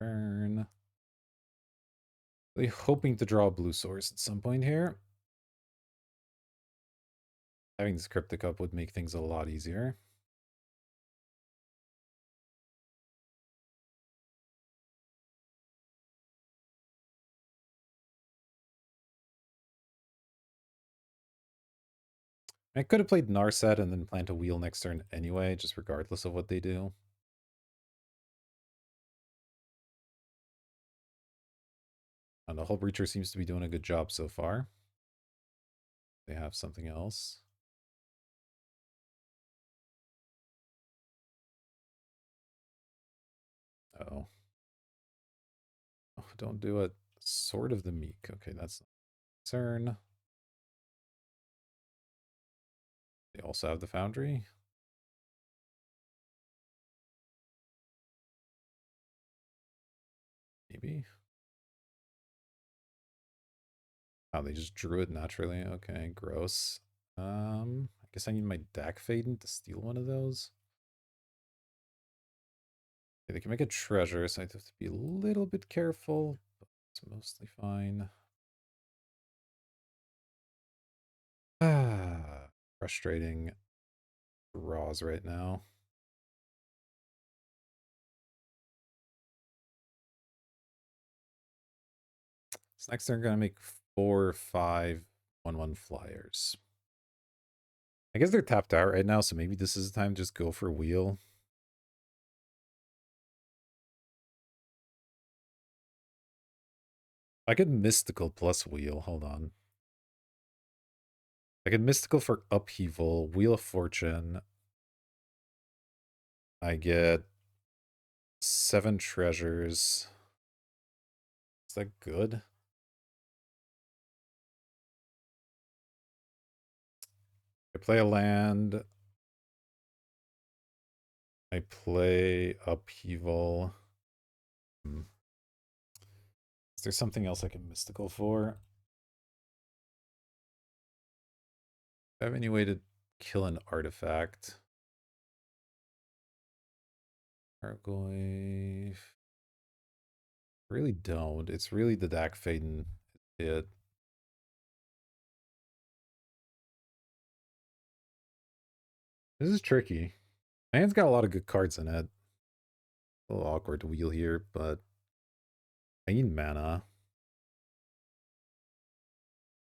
Turn. Really hoping to draw a blue source at some point here. Having this Cryptic up would make things a lot easier. I could have played Narset and then plant a wheel next turn anyway, just regardless of what they do. And the Hullbreacher seems to be doing a good job so far. They have something else. Oh. Oh, don't do it. Sword of the Meek. Okay, that's a concern. They also have the Foundry. Maybe. Oh, they just drew it naturally. Okay, gross. I guess I need my Dak Faden to steal one of those. Okay, they can make a treasure, so I have to be a little bit careful, but it's mostly fine. Ah, frustrating draws right now. So next they're gonna make 4 or 5 1/1 flyers. I guess they're tapped out right now, so maybe this is the time to just go for wheel. I could mystical plus wheel. Hold on. I could mystical for upheaval, wheel of fortune. I get 7 treasures. Is that good? I play a land. I play upheaval. Is there something else I can mystical for? Do I have any way to kill an artifact? Argoyf. Really don't. It's really the Dak Faden. It. This is tricky. My hand's got a lot of good cards in it. A little awkward to wheel here, but I need mana.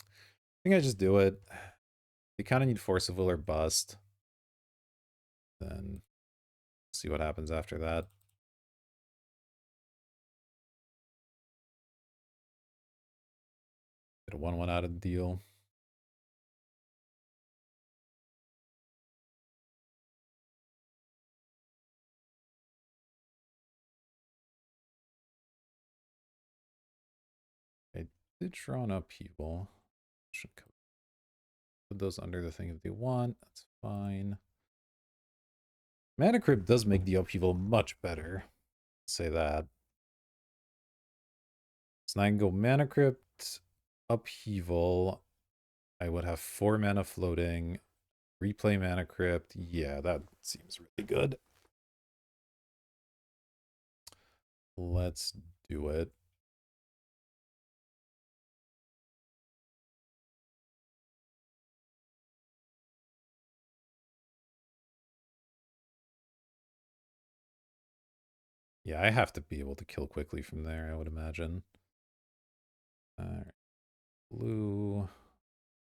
I think I just do it. You kind of need Force of Will or Bust. Then see what happens after that. Get a 1/1 out of the deal. I did draw an upheaval. Should put those under the thing if they want. That's fine. Mana Crypt does make the upheaval much better. Say that. So now I can go Mana Crypt, upheaval. I would have 4 mana floating. Replay Mana Crypt. Yeah, that seems really good. Let's do it. Yeah, I have to be able to kill quickly from there, I would imagine. Alright. Blue.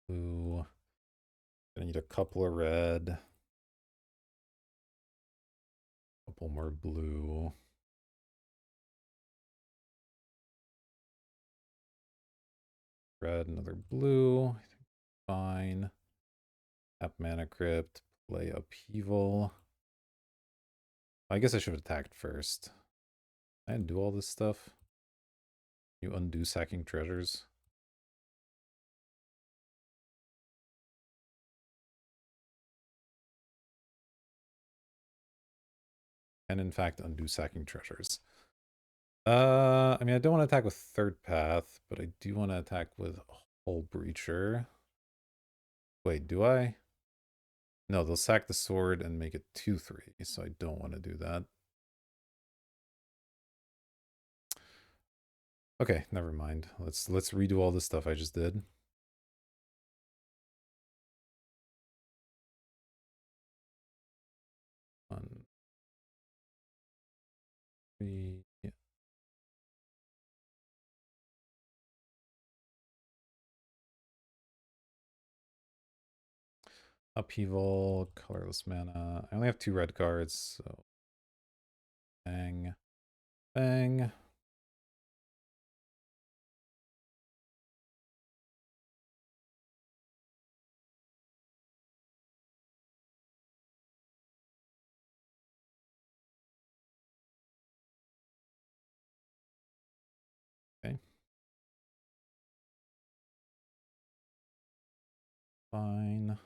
Blue. Gonna need a couple of red. Couple more blue. Red, another blue. I think fine. Tap Mana Crypt. Play Upheaval. I guess I should have attacked first. I didn't do all this stuff. You undo sacking treasures. And in fact, undo sacking treasures. I mean, I don't want to attack with Third Path, but I do want to attack with Hullbreacher. Wait, do I? No, they'll sack the sword and make it 2/3, so I don't want to do that. Okay, never mind. Let's redo all the stuff I just did. One, three. Yeah. Upheaval, colorless mana. I only have 2 red cards, so bang, bang. Okay. Fine.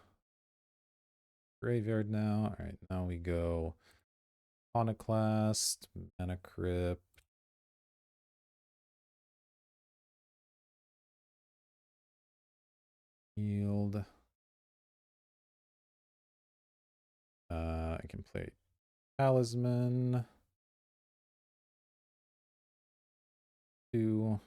Graveyard now. Alright, now we go Iconoclast, Mana Crypt. Yield. I can play Talisman. 2.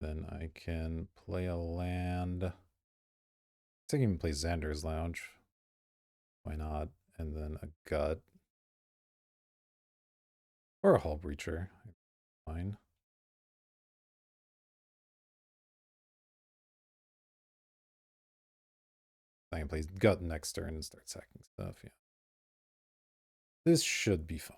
Then I can play a land. I think I can play Xander's Lounge. Why not? And then a Gut. Or a Hullbreacher. Fine. I can play Gut next turn and start sacking stuff, yeah. This should be fine.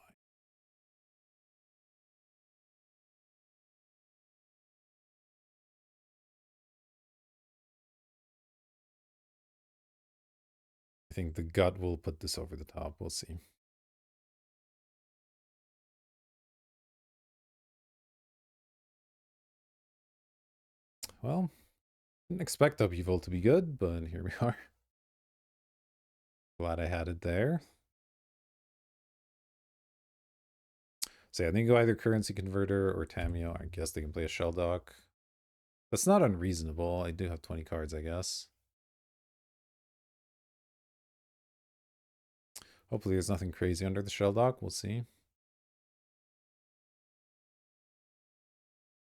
I think the Gut will put this over the top. We'll see. Well, didn't expect Upheaval to be good, but here we are. Glad I had it there. So yeah, they can go either Currency Converter or Tameo. I guess they can play a Shell Dock. That's not unreasonable. I do have 20 cards, I guess. Hopefully there's nothing crazy under the Shell Dock. We'll see.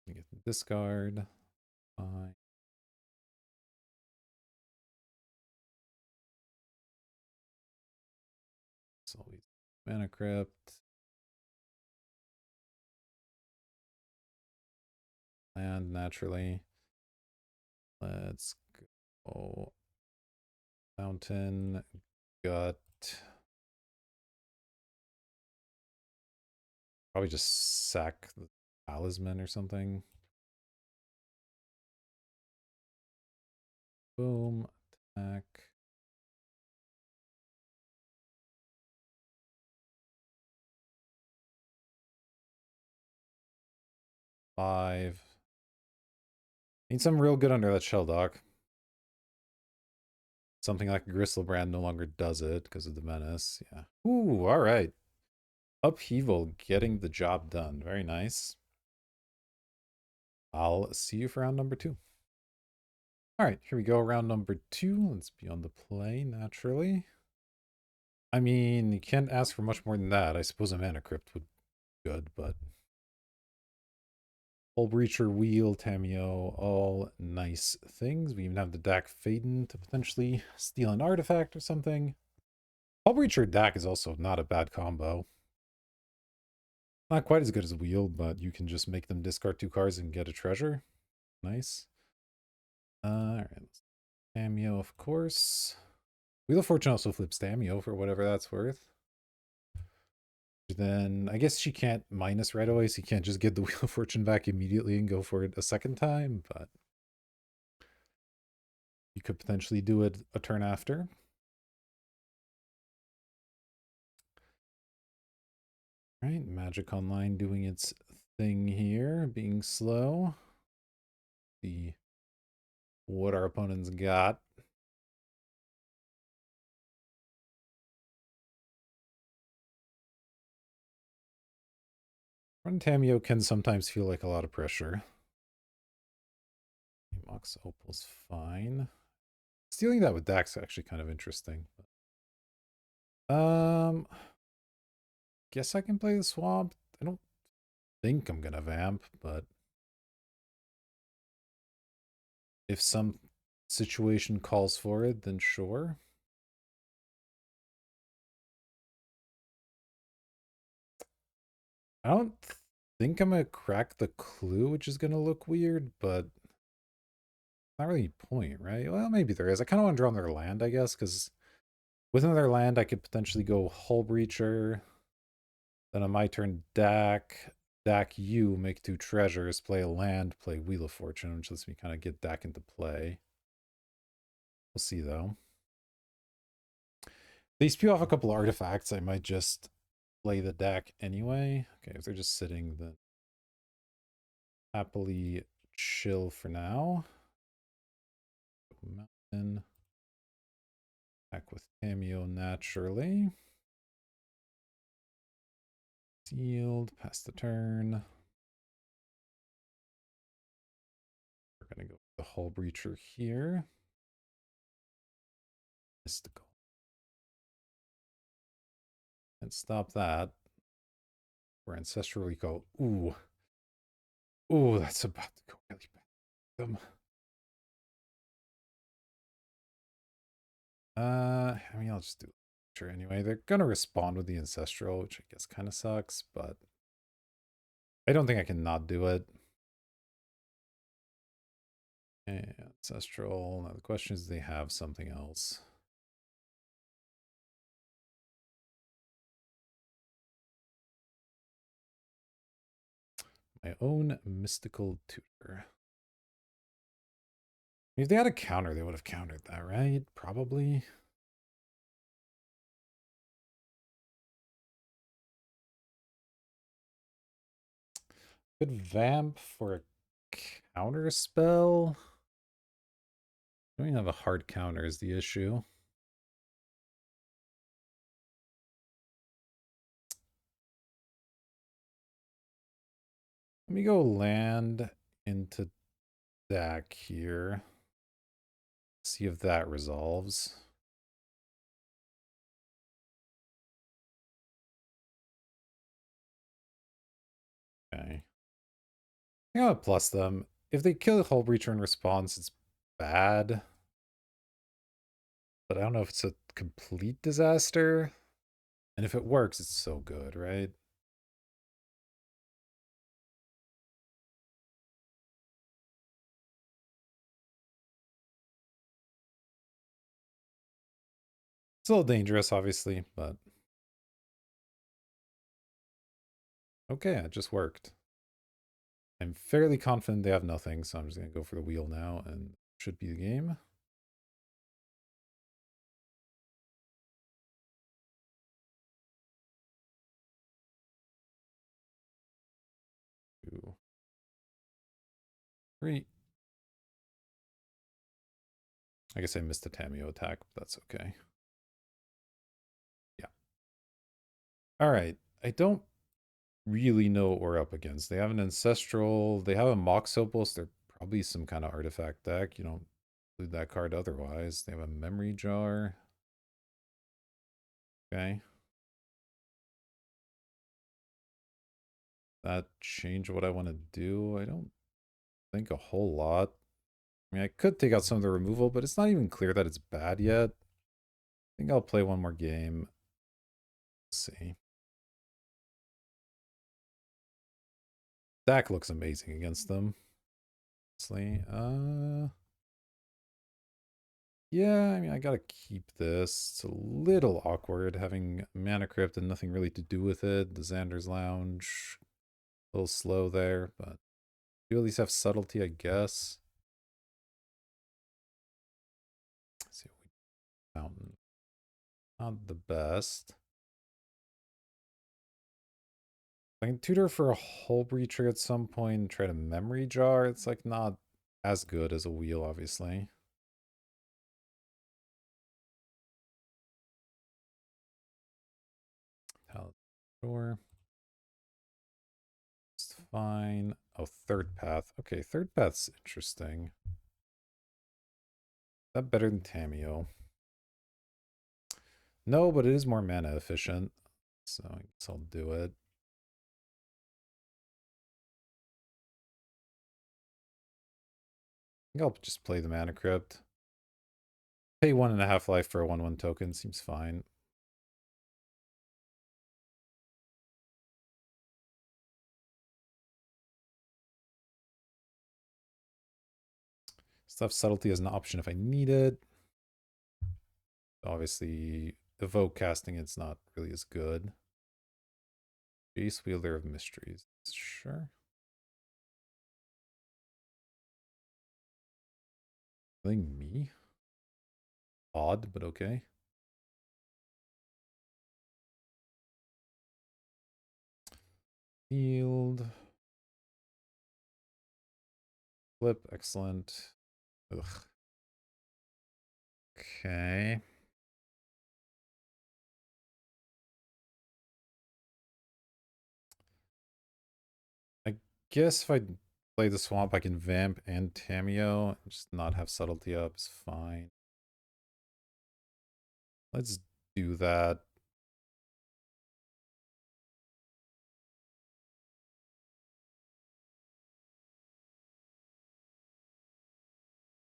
You get the discard. Fine. It's always Mana Crypt. Land, naturally. Let's go. Mountain. Gut. Probably just sack the Talisman or something. Boom. Attack. Five. Need some real good under that Shell Dock. Something like Gristlebrand no longer does it because of the menace. Yeah. Ooh, all right. Upheaval getting the job done. Very nice. I'll see you for round number 2. All right, here we go. Round number 2. Let's be on the play, naturally. I mean, you can't ask for much more than that. I suppose a Mana Crypt would be good, but... Hullbreacher, Wheel, Tameo, all nice things. We even have the Dak Faden to potentially steal an artifact or something. Hullbreacher Dak is also not a bad combo. Not quite as good as Wheel, but you can just make them discard 2 cards and get a treasure. Nice. Alright. Tameo, of course. Wheel of Fortune also flips Tameo for whatever that's worth. Then I guess she can't minus right away, so you can't just get the Wheel of Fortune back immediately and go for it a second time, but you could potentially do it a turn after. All right, Magic Online doing its thing here, being slow. See what our opponents got. Run Tameo can sometimes feel like a lot of pressure. Mox Opal's fine. Stealing that with Dax is actually kind of interesting. Guess I can play the Swamp. I don't think I'm gonna vamp, but if some situation calls for it, then sure. I don't think I'm gonna crack the clue, which is gonna look weird, but not really point, right? Well, maybe there is. I kind of want to draw another land, I guess, because with another land, I could potentially go Hullbreacher. Then on my turn, Dak you, make 2 treasures, play a land, play Wheel of Fortune, which lets me kind of get Dak into play. We'll see, though. They spew off a couple artifacts, I might just play the deck anyway. Okay, if they're just sitting, then happily chill for now. Mountain. Back with Cameo naturally. Sealed, pass the turn. We're going to go with the Hullbreacher here. Mystical. And stop that. We're Ancestral Recall. Ooh. Ooh, that's about to go really bad. I mean, I'll just do sure anyway. They're gonna respond with the Ancestral, which I guess kind of sucks, but I don't think I can not do it. And Ancestral. Now the question is, do they have something else? My own mystical tutor. If they had a counter, they would have countered that, right? Probably. Good vamp for a counter spell. Don't even have a hard counter is the issue. Let me go land into deck here. See if that resolves. Okay. I think I'll plus them. If they kill the Hullbreacher in response, it's bad. But I don't know if it's a complete disaster. And if it works, it's so good, right? It's a little dangerous, obviously, but okay, it just worked. I'm fairly confident they have nothing, so I'm just going to go for the wheel now, and should be the game. Two, three. I guess I missed a Tameo attack, but that's okay. Yeah. All right. I don't really know what we're up against. They have an Ancestral. They have a Mox Opals. They're probably some kind of artifact deck. You don't include that card otherwise. They have a Memory Jar. Okay. That change what I want to do? I don't think a whole lot. I mean, I could take out some of the removal, but it's not even clear that it's bad yet. I think I'll play one more game. Let's see. Deck looks amazing against them. Honestly. Yeah, I mean, I gotta keep this. It's a little awkward having Mana Crypt and nothing really to do with it. The Xander's Lounge, a little slow there, but you at least have subtlety, I guess. Let's see what we Mountain. Not the best. I can tutor for a Hullbreacher at some point and try to Memory Jar. It's like not as good as a wheel, obviously. Sure. It's fine. Oh, third path. Okay, third path's interesting. Is that better than Tameo? No, but it is more mana efficient. So I guess I'll do it. I think I'll just play the Mana Crypt. Pay 1.5 life for a 1/1 token. Seems fine. Stuff Subtlety as an option if I need it. Obviously, Evoke casting it's not really as good. Jace Wielder of Mysteries. Sure. I think me? Odd, but okay. Field. Flip, excellent. Ugh. Okay. I guess if I play the swamp, I can vamp and Tameo and just not have subtlety up. It's fine. Let's do that.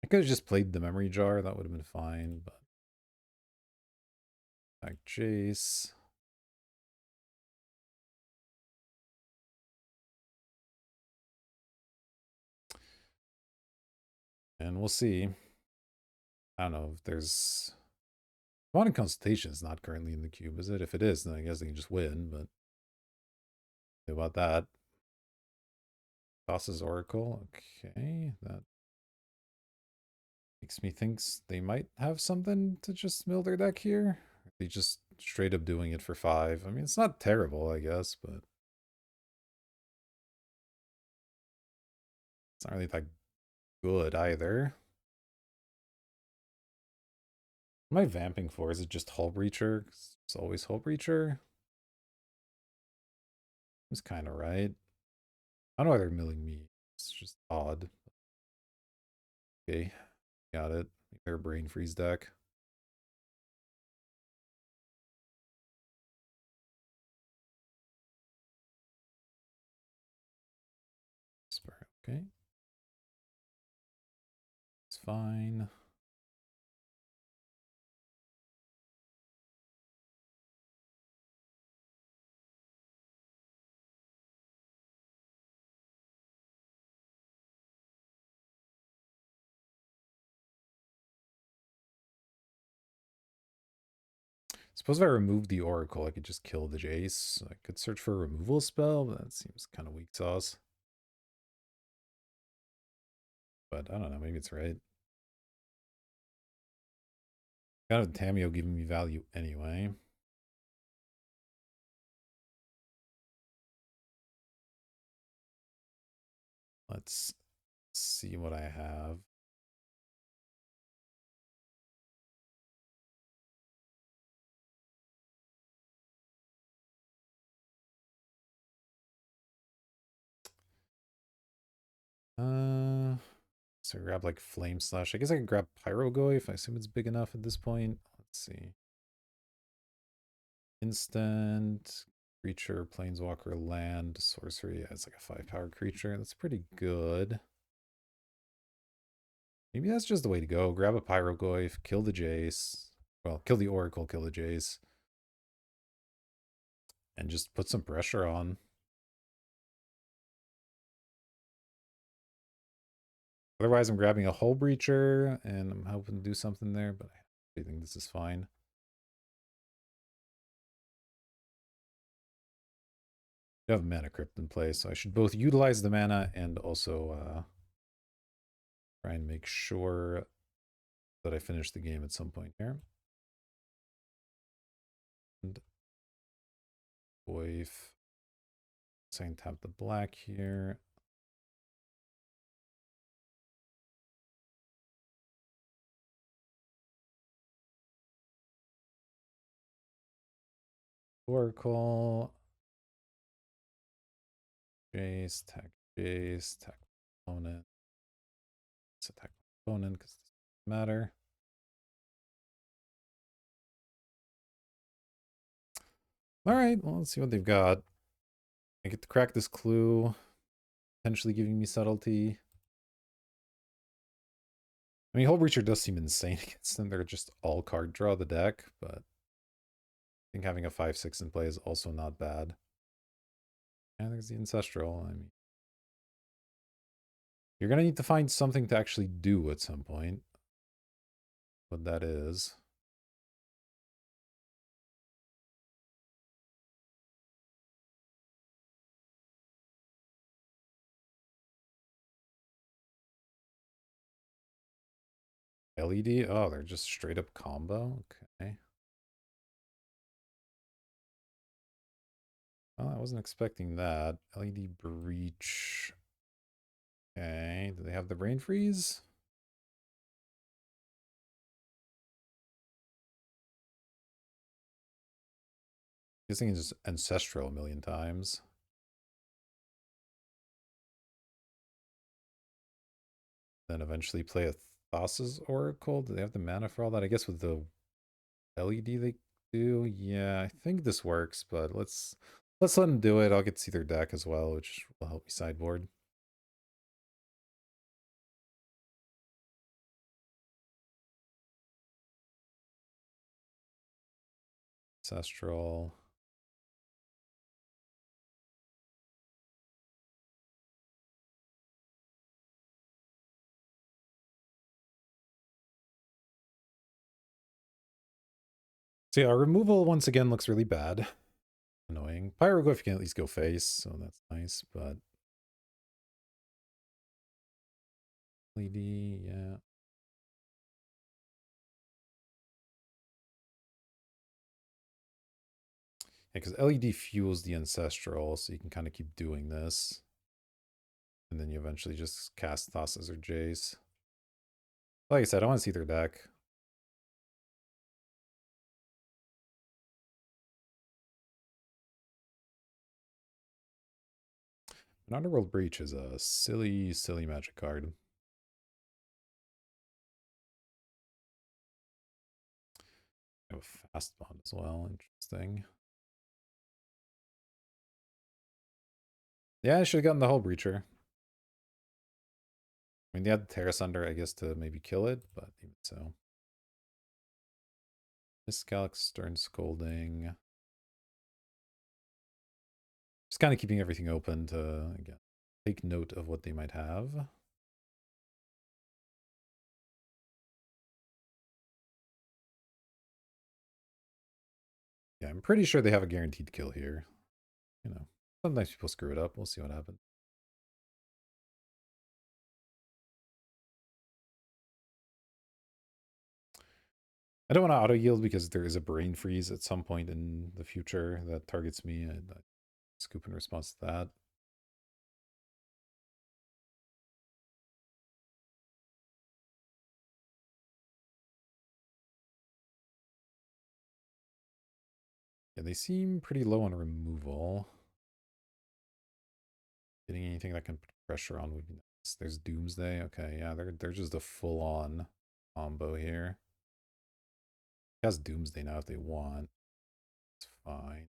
I could have just played the memory jar. That would have been fine, but back Jace. And we'll see. I don't know if there's... Modern Consultation is not currently in the cube, is it? If it is, then I guess they can just win, but... About that. Tosses Oracle. Okay, that makes me think they might have something to just mill their deck here. They just straight up doing it for 5. I mean, it's not terrible, I guess, but... It's not really that good either. What am I vamping for? Is it just Hullbreacher? It's always Hullbreacher. It's kind of right. I don't know why they're milling me. It's just odd. Okay, got it. Their brain freeze deck. Okay. It's fine. Suppose if I remove the Oracle, I could just kill the Jace. I could search for a removal spell, but that seems kind of weak sauce. But I don't know, maybe it's right. Kind of Tameo giving me value anyway. Let's see what I have. So grab like Flame Slash. I guess I can grab Pyrogoyf. I assume it's big enough at this point. Let's see. Instant, creature, planeswalker, land, sorcery. Yeah, it's like a 5-power creature. That's pretty good. Maybe that's just the way to go. Grab a Pyrogoyf, kill the Jace. Well, kill the Oracle, kill the Jace. And just put some pressure on. Otherwise, I'm grabbing a Hullbreacher, and I'm hoping to do something there, but I think this is fine. I have Mana Crypt in place, so I should both utilize the mana and also try and make sure that I finish the game at some point here. And Goyf. So I can tap the black here. Oracle. Jace, tech Jace, tech opponent. Let's attack opponent because it doesn't matter. Alright, well, let's see what they've got. I get to crack this clue, potentially giving me subtlety. I mean, Hullbreacher does seem insane against them. They're just all card draw the deck, but I think having a 5-6 in play is also not bad. And there's the Ancestral. I mean, you're going to need to find something to actually do at some point. What that is. LED? Oh, they're just straight up combo? Okay. Well, I wasn't expecting that. LED breach. Okay, do they have the brain freeze? Guessing it's ancestral a million times. Then eventually play a Thassa's Oracle. Do they have the mana for all that? I guess with the LED they do. Yeah, I think this works, but let's let them do it. I'll get to see their deck as well, which will help me sideboard. Ancestral. So yeah, our removal once again looks really bad. Annoying. Pyroglyph can at least go face, so that's nice, but LED, yeah. Yeah, because LED fuels the ancestral, so you can kind of keep doing this. And then you eventually just cast Thassa's or Jace. Like I said, I want to see their deck. An Underworld Breach is a silly, silly magic card. I have a fast bond as well. Interesting. Yeah, I should have gotten the Hullbreacher. I mean, they had the Terra Sunder, I guess, to maybe kill it, but even so. Miscalc, Stern Scolding. Just kind of keeping everything open to, again, take note of what they might have. Yeah, I'm pretty sure they have a guaranteed kill here. You know, sometimes people screw it up. We'll see what happens. I don't want to auto yield because there is a brain freeze at some point in the future that targets me. I scoop in response to that. Yeah, they seem pretty low on removal. Getting anything that can put pressure on would be nice. There's Doomsday. Okay, yeah, they're just a full-on combo here. He has Doomsday now if they want. It's fine.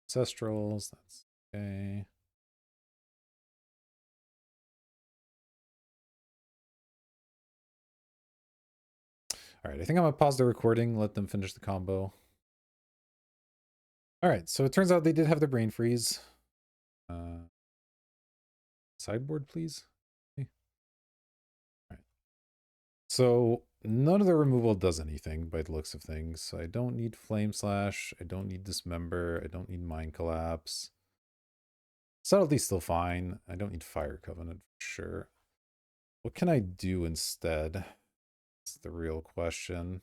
Ancestrals, that's okay. All right, I think I'm gonna pause the recording, let them finish the combo. All right, so it turns out they did have the brain freeze. Sideboard, please. Okay. All right. So none of the removal does anything by the looks of things. So I don't need Flame Slash. I don't need Dismember. I don't need Mind Collapse. Subtlety's still fine. I don't need Fire Covenant for sure. What can I do instead? That's the real question.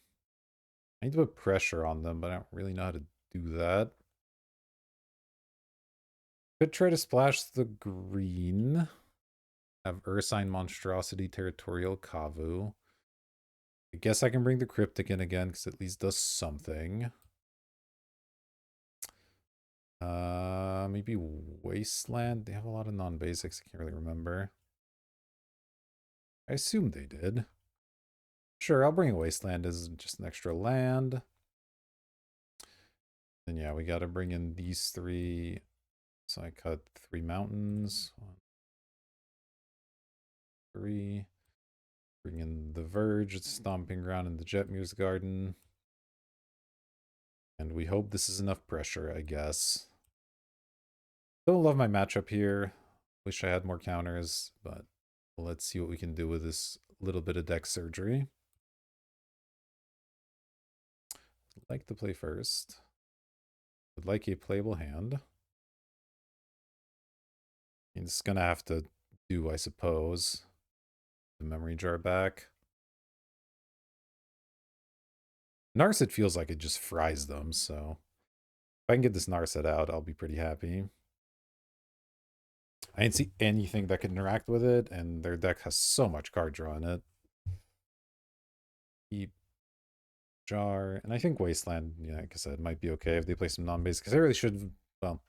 I need to put pressure on them, but I don't really know how to do that. Could try to splash the green. Have Ursine Monstrosity, Territorial Kavu. I guess I can bring the Cryptic in again, because at least does something. Maybe Wasteland? They have a lot of non-basics, I can't really remember. I assume they did. Sure, I'll bring Wasteland as just an extra land. And yeah, we gotta bring in these three. So I cut 3 mountains. 1, 3. Bring in the Verge, it's Stomping Ground in the Jetmure's Garden. And we hope this is enough pressure, I guess. Don't love my matchup here. Wish I had more counters, but let's see what we can do with this little bit of deck surgery. I'd like to play first. Would like a playable hand. It's gonna have to do, I suppose. The memory jar back. Narset feels like it just fries them, so if I can get this Narset out, I'll be pretty happy. I didn't see anything that could interact with it, and their deck has so much card draw in it. Keep Jar, and I think Wasteland, like I said, might be okay if they play some non-base, because I really should, well,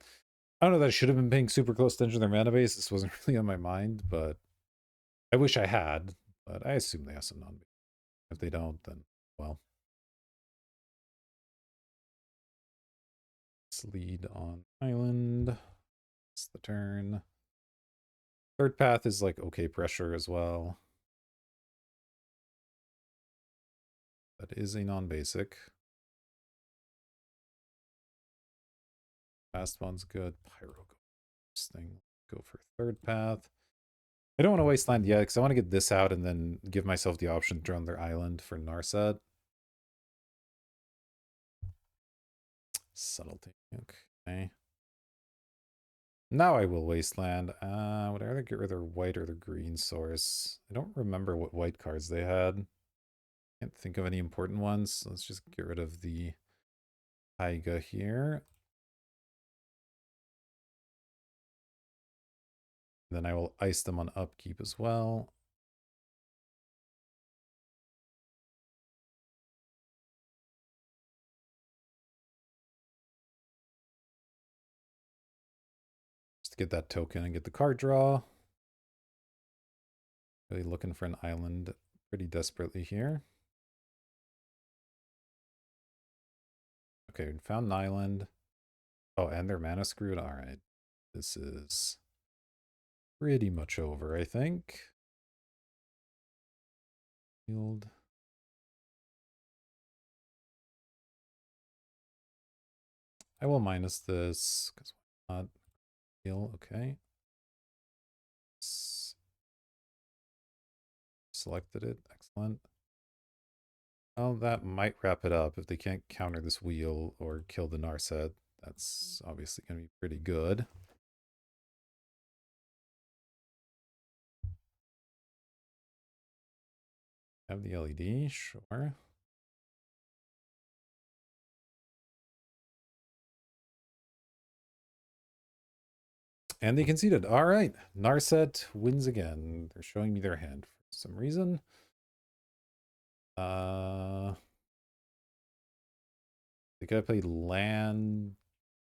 I don't know that I should have been paying super close attention to their mana base. This wasn't really on my mind, but I wish I had, but I assume they have some non-base. If they don't, then, well. Let's lead on island. It's the turn. Third path is like okay pressure as well. That is a non-basic. Fast one's good. Pyro thing. Go for third path. I don't want to wasteland yet because I want to get this out and then give myself the option to draw on their island for Narset. Subtlety. Okay. Now I will wasteland. Would I rather get rid of their white or their green source? I don't remember what white cards they had. Can't think of any important ones. So let's just get rid of the Taiga here. Then I will ice them on upkeep as well. Just to get that token and get the card draw. Really looking for an island pretty desperately here. Okay, we found an island. Oh, and their mana screwed. All right. This is pretty much over, I think. Field. I will minus this because why not? Heal. Okay. Selected it. Excellent. Well, that might wrap it up. If they can't counter this wheel or kill the Narset, that's obviously going to be pretty good. Have the LED, sure. And they conceded. All right. Narset wins again. They're showing me their hand for some reason. They could have played land.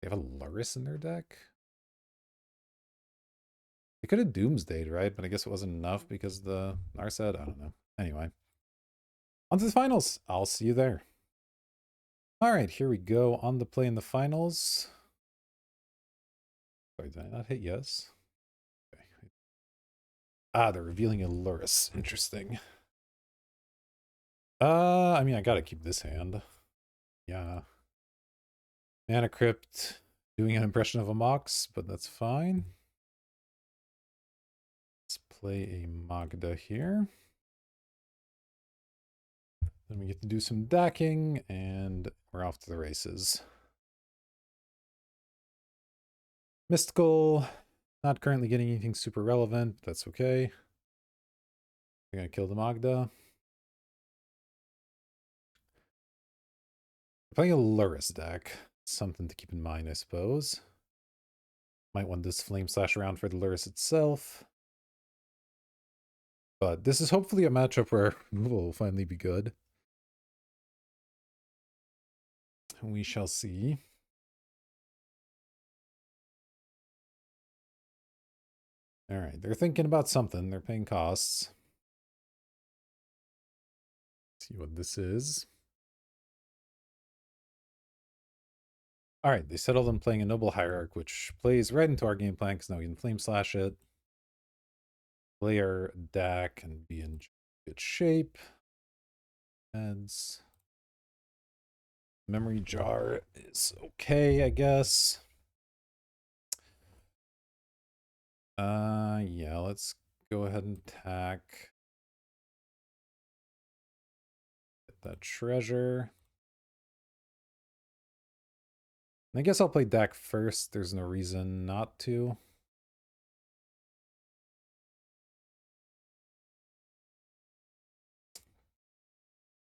They have a Luris in their deck. They could have Doomsdayed, right? But I guess it wasn't enough because the Narset. I don't know. Anyway. On to the finals. I'll see you there. All right, here we go. On the play in the finals. Sorry, did I not hit yes? Okay. Ah, they're revealing a Luris. Interesting. I mean, I gotta keep this hand. Yeah. Mana Crypt doing an impression of a Mox, but that's fine. Let's play a Magda here. Then we get to do some decking, and we're off to the races. Mystical, not currently getting anything super relevant. That's okay. We're gonna kill the Magda. Playing a Luris deck. Something to keep in mind, I suppose. Might want this Flame Slash around for the Luris itself. But this is hopefully a matchup where removal will finally be good. We shall see. All right, they're thinking about something. They're paying costs. Let's see what this is. All right, they settled on playing a Noble Hierarch, which plays right into our game plan because now we can Flame Slash it. Player deck and be in good shape. Heads. Memory Jar is okay, I guess. Yeah, let's go ahead and attack. Get that treasure. I guess I'll play deck first. There's no reason not to.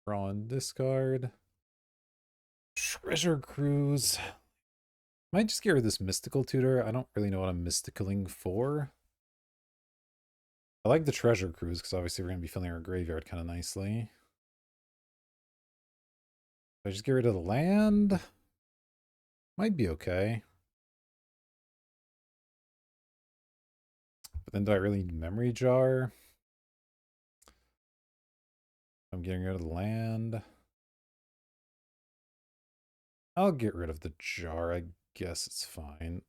Draw and discard. Treasure Cruise. Might just get rid of this mystical tutor. I don't really know what I'm mysticaling for. I like the treasure cruise because obviously we're going to be filling our graveyard kind of nicely. If I just get rid of the land, might be okay. But then do I really need memory jar? I'm getting rid of the land. I'll get rid of the jar. I guess it's fine.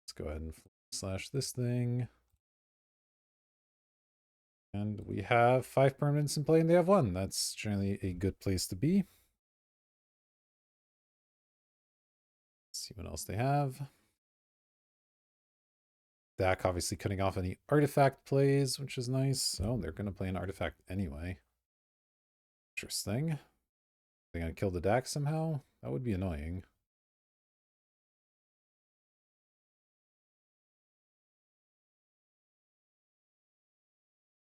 Let's go ahead and slash this thing. And we have 5 permanents in play and they have 1. That's generally a good place to be. Let's see what else they have. Dak obviously cutting off any artifact plays, which is nice. Oh, they're going to play an artifact anyway. Interesting. They're going to kill the Dak somehow? That would be annoying.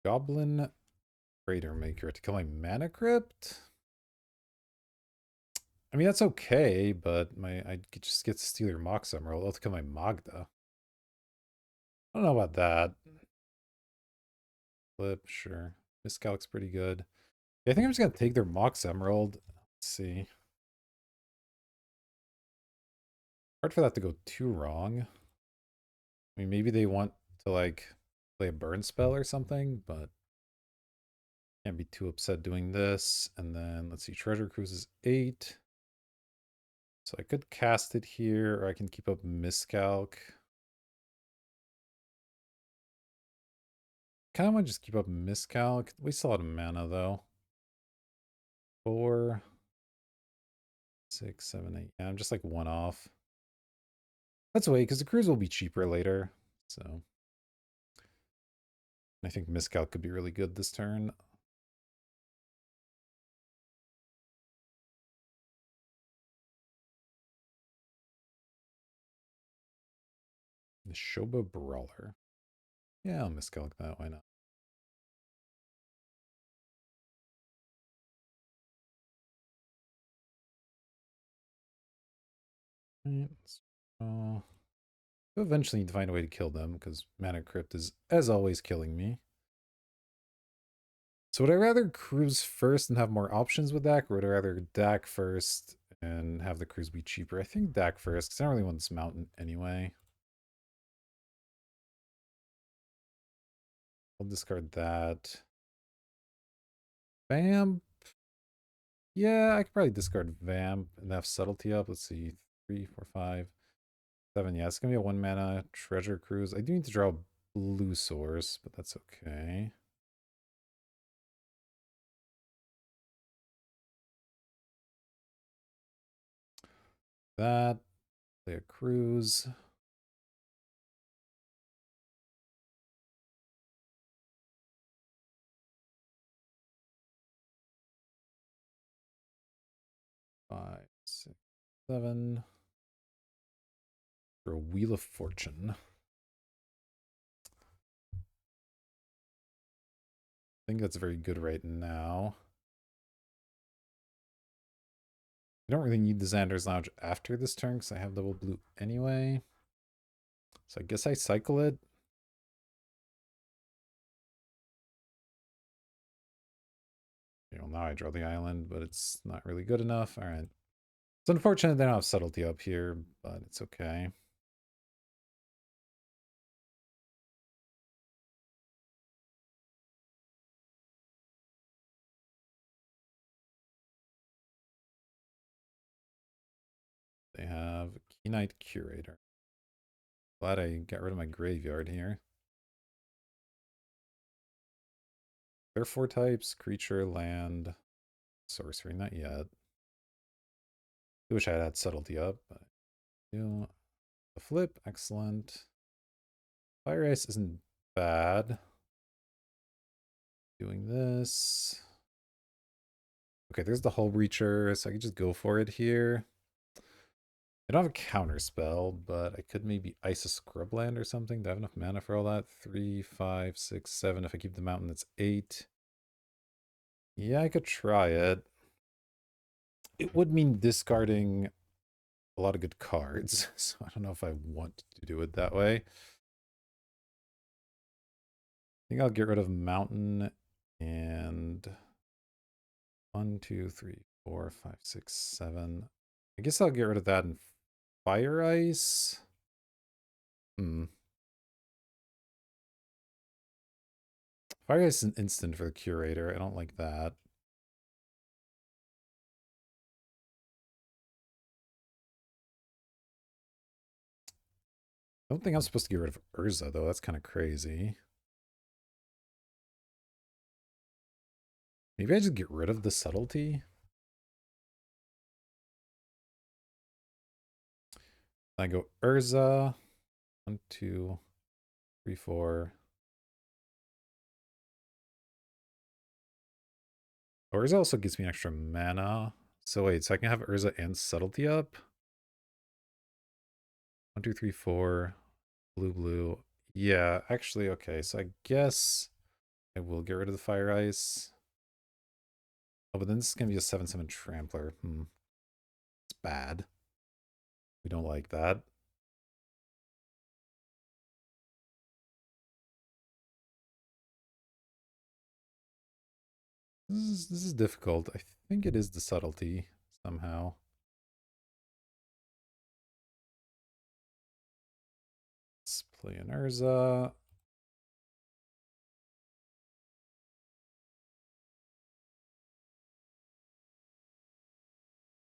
Goblin Raider Maker to kill my Mana Crypt? I mean, that's okay, but I could just get to steal your Mox Emerald. I'll have to kill my Magda. I don't know about that. Flip, sure. Miscalc's pretty good. Yeah, I think I'm just going to take their Mox Emerald. Let's see. Hard for that to go too wrong. I mean, maybe they want to, like, play a burn spell or something, but can't be too upset doing this. And then, let's see, Treasure Cruise is 8. So I could cast it here, or I can keep up Miscalc. Kind of want to just keep up Miscalc. Waste a lot of mana, though. 4, 6, 7, 8. Yeah, I'm just like 1 off. Let's wait, because the cruise will be cheaper later. So I think Miscalc could be really good this turn. The Shoba Brawler. Yeah, I'll Miscalc that. Why not? Right, we'll eventually need to find a way to kill them because Mana Crypt is, as always, killing me. So would I rather cruise first and have more options with Dak, or would I rather Dak first and have the cruise be cheaper? I think Dak first, because I don't really want this mountain anyway. I'll discard that. Vamp. Yeah, I could probably discard Vamp and have Subtlety up. Let's see. 3, 4, 5, 7. Yeah, it's going to be a 1 mana Treasure Cruise. I do need to draw a blue source, but that's okay. That. Play a cruise. Five, 6, 7. For a Wheel of Fortune. I think that's very good right now. I don't really need the Xander's Lounge after this turn because I have double blue anyway. So I guess I cycle it. You know, now I draw the island, but it's not really good enough. All right. It's unfortunate they don't have Subtlety up here, but it's okay. They have Key Knight Curator. Glad I got rid of my graveyard here. There are 4 types: creature, land, sorcery. Not yet. I wish I had Subtlety up, but I do. The flip, excellent. Fire Ice isn't bad. Doing this. Okay, there's the Hullbreacher, so I could just go for it here. I don't have a counter spell, but I could maybe ice a Scrubland or something. Do I have enough mana for all that? 3, 5, 6, 7. If I keep the mountain, that's 8. Yeah, I could try it. it would mean discarding a lot of good cards, so I don't know if I want to do it that way. I think I'll get rid of Mountain and 1, 2, 3, 4, 5, 6, 7. I guess I'll get rid of that and Fire Ice. Hmm. Fire Ice is an instant for the Curator. I don't like that. I don't think I'm supposed to get rid of Urza, though. That's kind of crazy. Maybe I just get rid of the Subtlety? I go Urza. 1, 2, 3, 4. Urza also gives me extra mana. So wait, so I can have Urza and Subtlety up? 1, 2, 3, 4. Blue, blue. Yeah, actually, okay. So I guess I will get rid of the Fire Ice. Oh, but then this is going to be a 7/7 Trampler. It's bad. We don't like that. This is difficult. I think it is the Subtlety somehow. Let's play an Urza.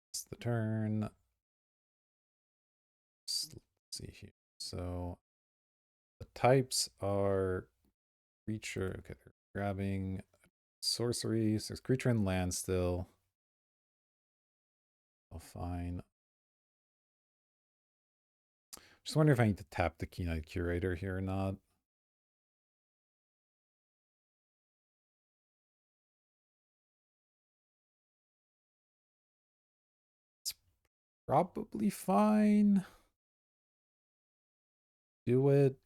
It's the turn. Let's see here. So the types are creature. Okay, they're grabbing sorcery. So there's creature and land still. Oh, fine. Just wonder if I need to tap the Keen-Eyed Curator here or not. It's probably fine. Do it.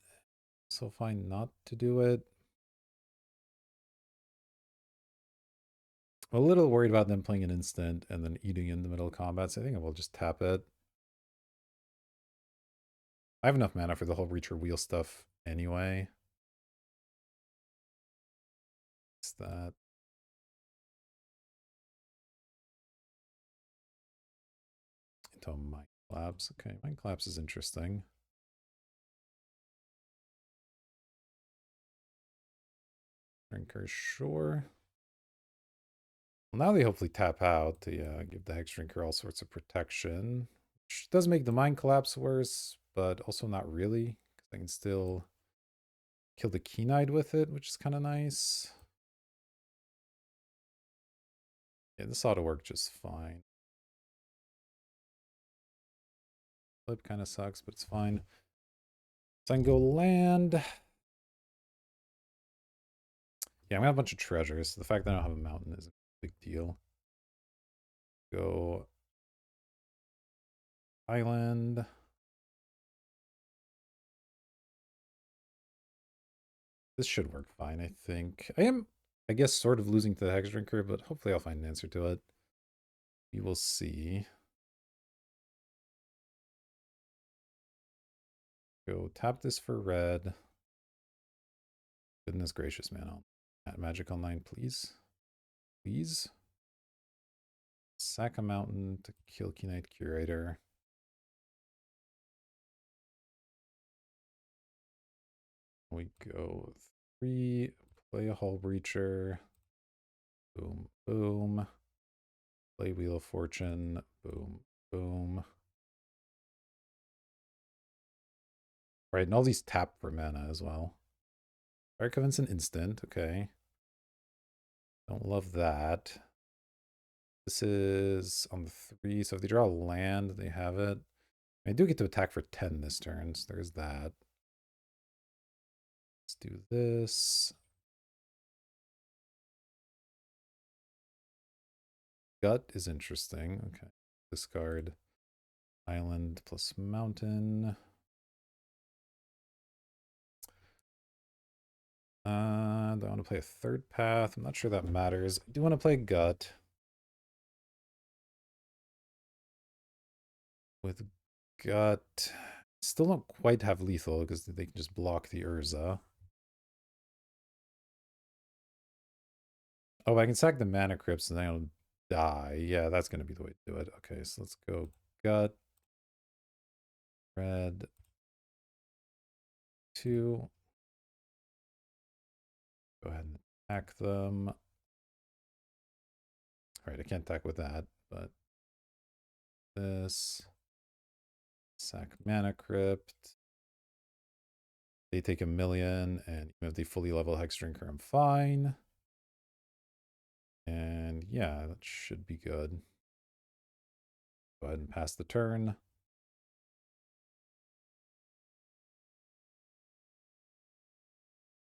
So fine not to do it. I'm a little worried about them playing an instant and then eating in the middle of combat, so I think I will just tap it. I have enough mana for the Hullbreacher wheel stuff anyway. It's that. Into a Mind Collapse. Okay, Mind Collapse is interesting. Drinker, sure. Well, now they hopefully tap out to give the Hex Drinker all sorts of protection, which does make the Mind Collapse worse, but also not really, because I can still kill the Keen-Eyed with it, which is kind of nice. Yeah, this ought to work just fine. Flip kind of sucks, but it's fine. So I can go land. Yeah, I'm gonna have a bunch of treasures. So the fact that I don't have a mountain is a big deal. Go island. This should work fine, I think. I am, I guess, sort of losing to the Hex Drinker, but hopefully I'll find an answer to it. We will see. Go tap this for red. Goodness gracious, man. I'll add magic online, please. Please. Sack a mountain to kill Keen-Eyed Curator. We go 3, play a Hullbreacher. Boom, boom. Play Wheel of Fortune. Boom, boom. Right, and all these tap for mana as well. Fire Covenant's an instant, okay. Don't love that. This is on the 3, so if they draw a land, they have it. I do get to attack for 10 this turn, so there's that. Let's do this. Gut is interesting. Okay. Discard island plus mountain. Do I want to play a third path? I'm not sure that matters. I do want to play gut. with gut. Still don't quite have lethal because they can just block the Urza. Oh, I can sack the mana crypts and then I'll die. Yeah, that's going to be the way to do it. Okay, so let's go gut, red, 2. Go ahead and attack them. All right, I can't attack with that, but this. Sack mana crypt. They take 1,000,000, and even if they fully level Hex Drinker, I'm fine. And yeah, that should be good. Go ahead and pass the turn.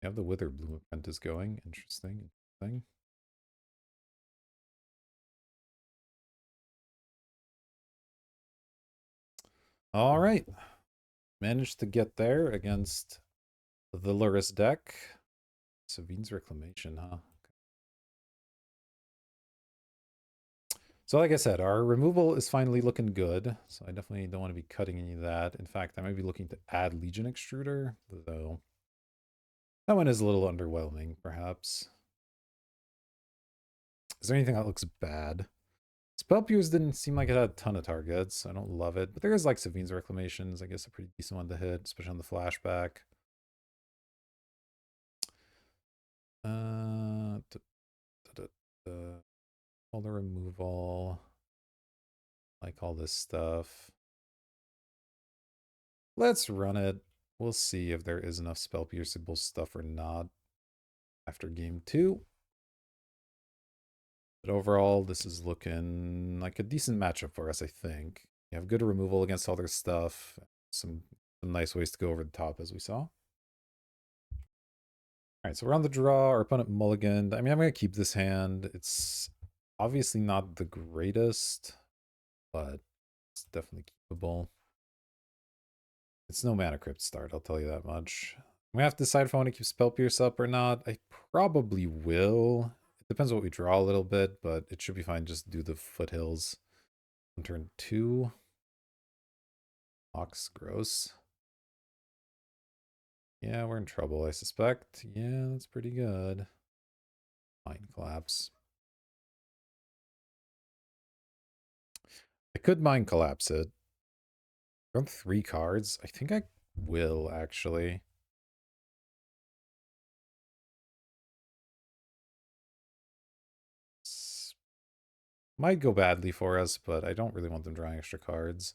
You have the Wither Bloom Apprentice going. Interesting. Interesting. All right. Managed to get there against the Luris deck. Savine's Reclamation, huh? So like I said, our removal is finally looking good. So I definitely don't want to be cutting any of that. In fact, I might be looking to add Legion Extruder, though that one is a little underwhelming, perhaps. Is there anything that looks bad? Spell Pierce didn't seem like it had a ton of targets. I don't love it. But there is like Savine's Reclamations, I guess a pretty decent one to hit, especially on the flashback. Uh, all the removal. Like all this stuff. Let's run it. We'll see if there is enough spell pierceable stuff or not after game 2. But overall, this is looking like a decent matchup for us, I think. You have good removal against all their stuff. Some nice ways to go over the top, as we saw. Alright, so we're on the draw. Our opponent mulliganed. I mean, I'm going to keep this hand. It's obviously not the greatest, but it's definitely keepable. It's no mana crypt start, I'll tell you that much. I'm gonna have to decide if I want to keep Spell Pierce up or not. I probably will. It depends what we draw a little bit, but it should be fine. Just do the foothills on turn 2. Ox, gross. Yeah, we're in trouble, I suspect. Yeah, that's pretty good. Mind Collapse. I could Mind Collapse it. From 3 cards. I think I will, actually. Might go badly for us, but I don't really want them drawing extra cards.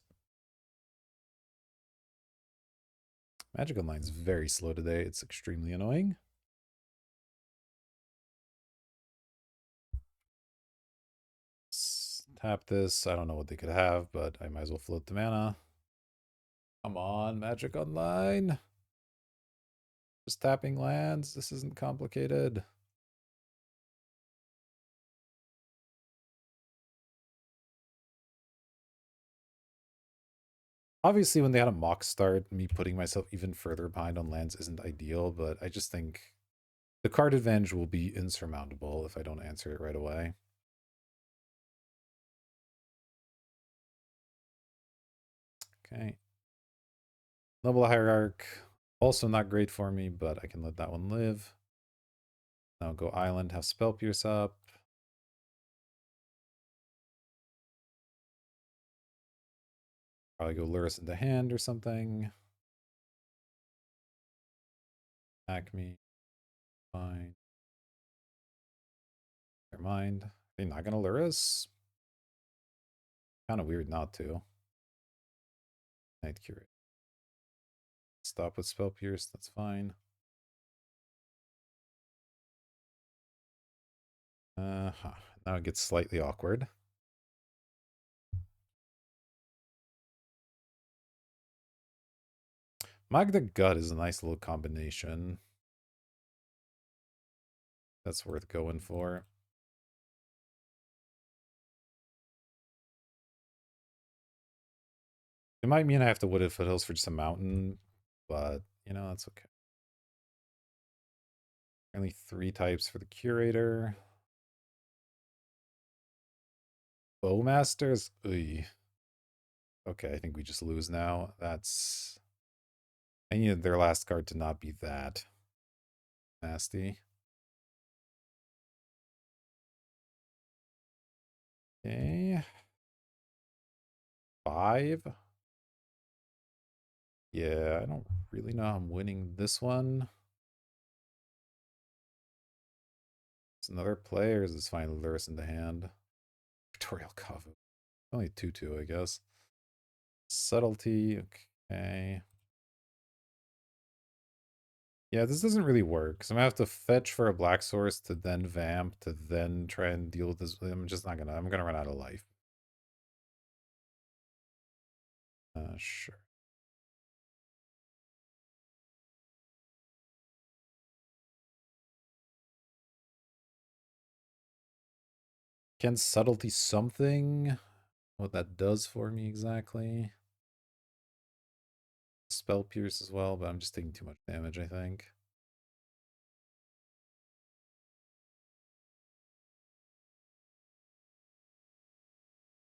Magic Online's very slow today. It's extremely annoying. Tap this. I don't know what they could have, but I might as well float the mana. Come on, Magic Online. Just tapping lands. This isn't complicated. Obviously, when they had a mock start, me putting myself even further behind on lands isn't ideal, but I just think the card advantage will be insurmountable if I don't answer it right away. Okay. Noble Hierarch, also not great for me, but I can let that one live. Now go Island, have Spell Pierce up. Probably go Luris into hand or something. Acme. Fine. Never mind. They're not gonna lure us? Kind of weird not to. Night Curate. Stop with Spell Pierce, that's fine. Now it gets slightly awkward. Magda Gut is a nice little combination. That's worth going for. It might mean I have to Wooded Foothills for just a mountain, but, you know, that's okay. Only 3 types for the Curator. Bowmasters? Ugh. Okay, I think we just lose now. That's... I needed their last card to not be that nasty. Okay. 5. Yeah, I don't really know how I'm winning this one. It's another player. Is this final Lurus in the hand? Tutorial Kavu. Only 2-2, I guess. Subtlety. Okay. Yeah, this doesn't really work. Because I'm gonna have to fetch for a black source to then vamp to then try and deal with this. I'm just not gonna. I'm gonna run out of life. Sure. Can subtlety something? What that does for me exactly? Spell pierce as well, but I'm just taking too much damage, I think.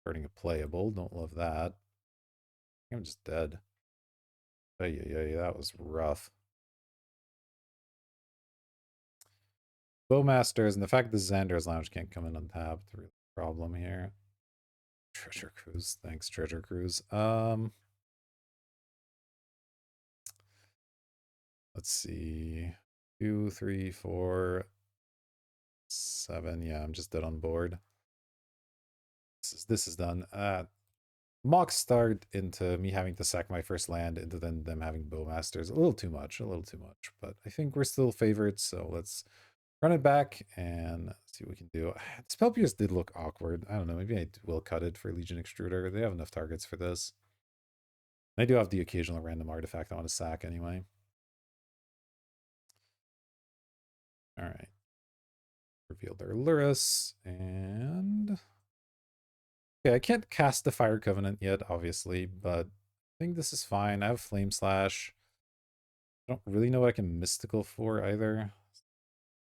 Starting a playable, don't love that. I'm just dead. Yeah, that was rough. Bowmasters, and the fact that Xander's Lounge can't come in untapped, really problem here. Treasure Cruise, thanks, Treasure Cruise. Let's see. 2, 3, 4, 7. Yeah, I'm just dead on board. This is done. Mock start into me having to sack my first land into then them having Bowmasters. A little too much, but I think we're still favorites, so let's run it back and see what we can do. Spell Pierce did look awkward. I don't know, maybe I will cut it for Legion Extruder. They have enough targets for this. I do have the occasional random artifact I want to sack anyway. Alright. Reveal their Lurus, and... Okay, I can't cast the Fire Covenant yet, obviously, but I think this is fine. I have Flame Slash. I don't really know what I can Mystical for either.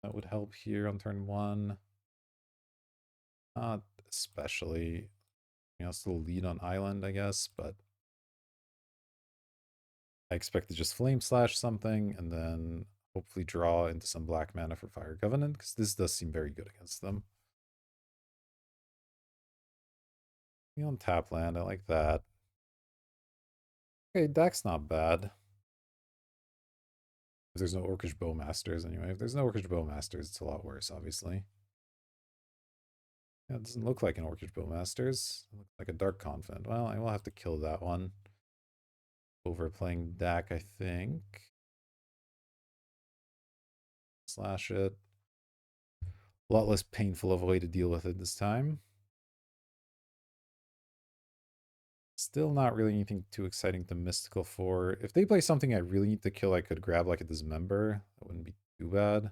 That would help here on turn 1. Not especially. You know, still lead on Island, I guess, but I expect to just Flame Slash something and then hopefully draw into some black mana for Fire Covenant, because this does seem very good against them. On tap land, I like that. Okay, deck's not bad. If there's no Orcish Bowmasters anyway. If there's no Orcish Bowmasters, it's a lot worse, obviously. Yeah, it doesn't look like an Orcish Bowmasters. It looks like a Dark Confidant. Well, I will have to kill that one. Overplaying Dak, I think. Slash it. A lot less painful of a way to deal with it this time. Still not really anything too exciting to Mystical for. If they play something I really need to kill, I could grab like a Dismember. That wouldn't be too bad.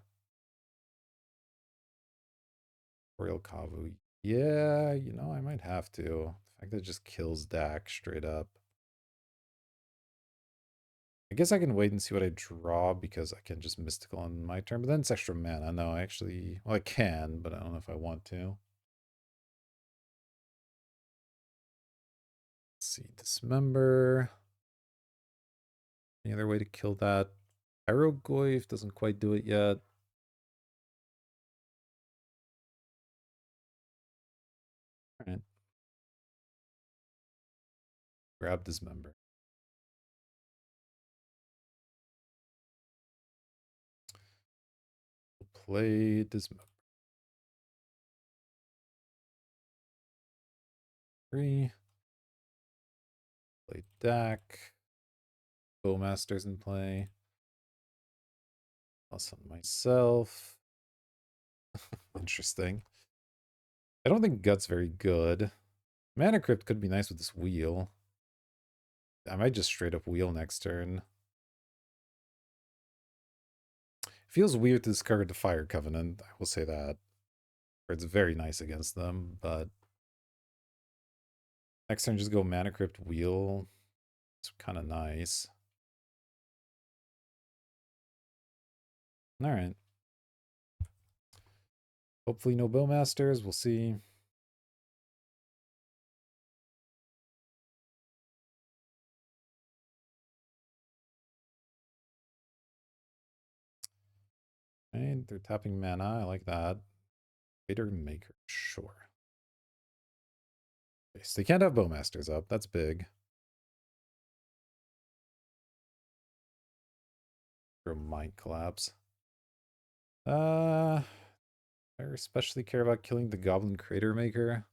Royal Kavu. Yeah, you know, I might have to. The fact that it just kills Dak straight up. I guess I can wait and see what I draw because I can just Mystical on my turn, but then it's extra mana. No, I actually, well, I can, but I don't know if I want to. Let's see, Dismember. Any other way to kill that? Hierogoyf doesn't quite do it yet. All right. Grab Dismember. Play Dismember. 3. Play Dak. Bowmaster's in play. Plus on myself. Interesting. I don't think Gut's very good. Mana Crypt could be nice with this wheel. I might just straight up wheel next turn. Feels weird to discard the Fire Covenant, I will say that. It's very nice against them, but next turn just go Mana Crypt wheel. It's kind of nice. Alright. Hopefully no Bowmasters, we'll see. Okay, they're tapping mana. I like that. Trader Maker, sure. Okay, so they can't have Bowmasters up. That's big. Or Mind Collapse. I especially care about killing the Goblin Crater Maker.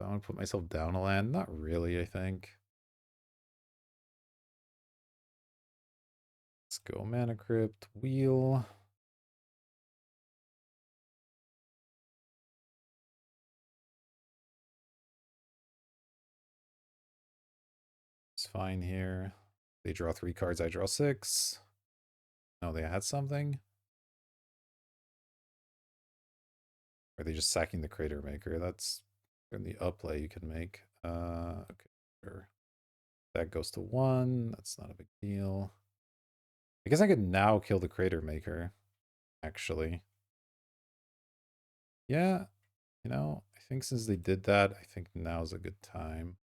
I want to put myself down a land. Not really, I think. Let's go Mana Crypt, Wheel. It's fine here. They draw 3 cards, I draw 6. No, they had something? Or are they just sacking the Crater Maker? That's in the upplay you can make. Okay, sure. That goes to 1. That's not a big deal. I guess I could now kill the Crater Maker, actually. Yeah, you know, I think since they did that, I think now's a good time.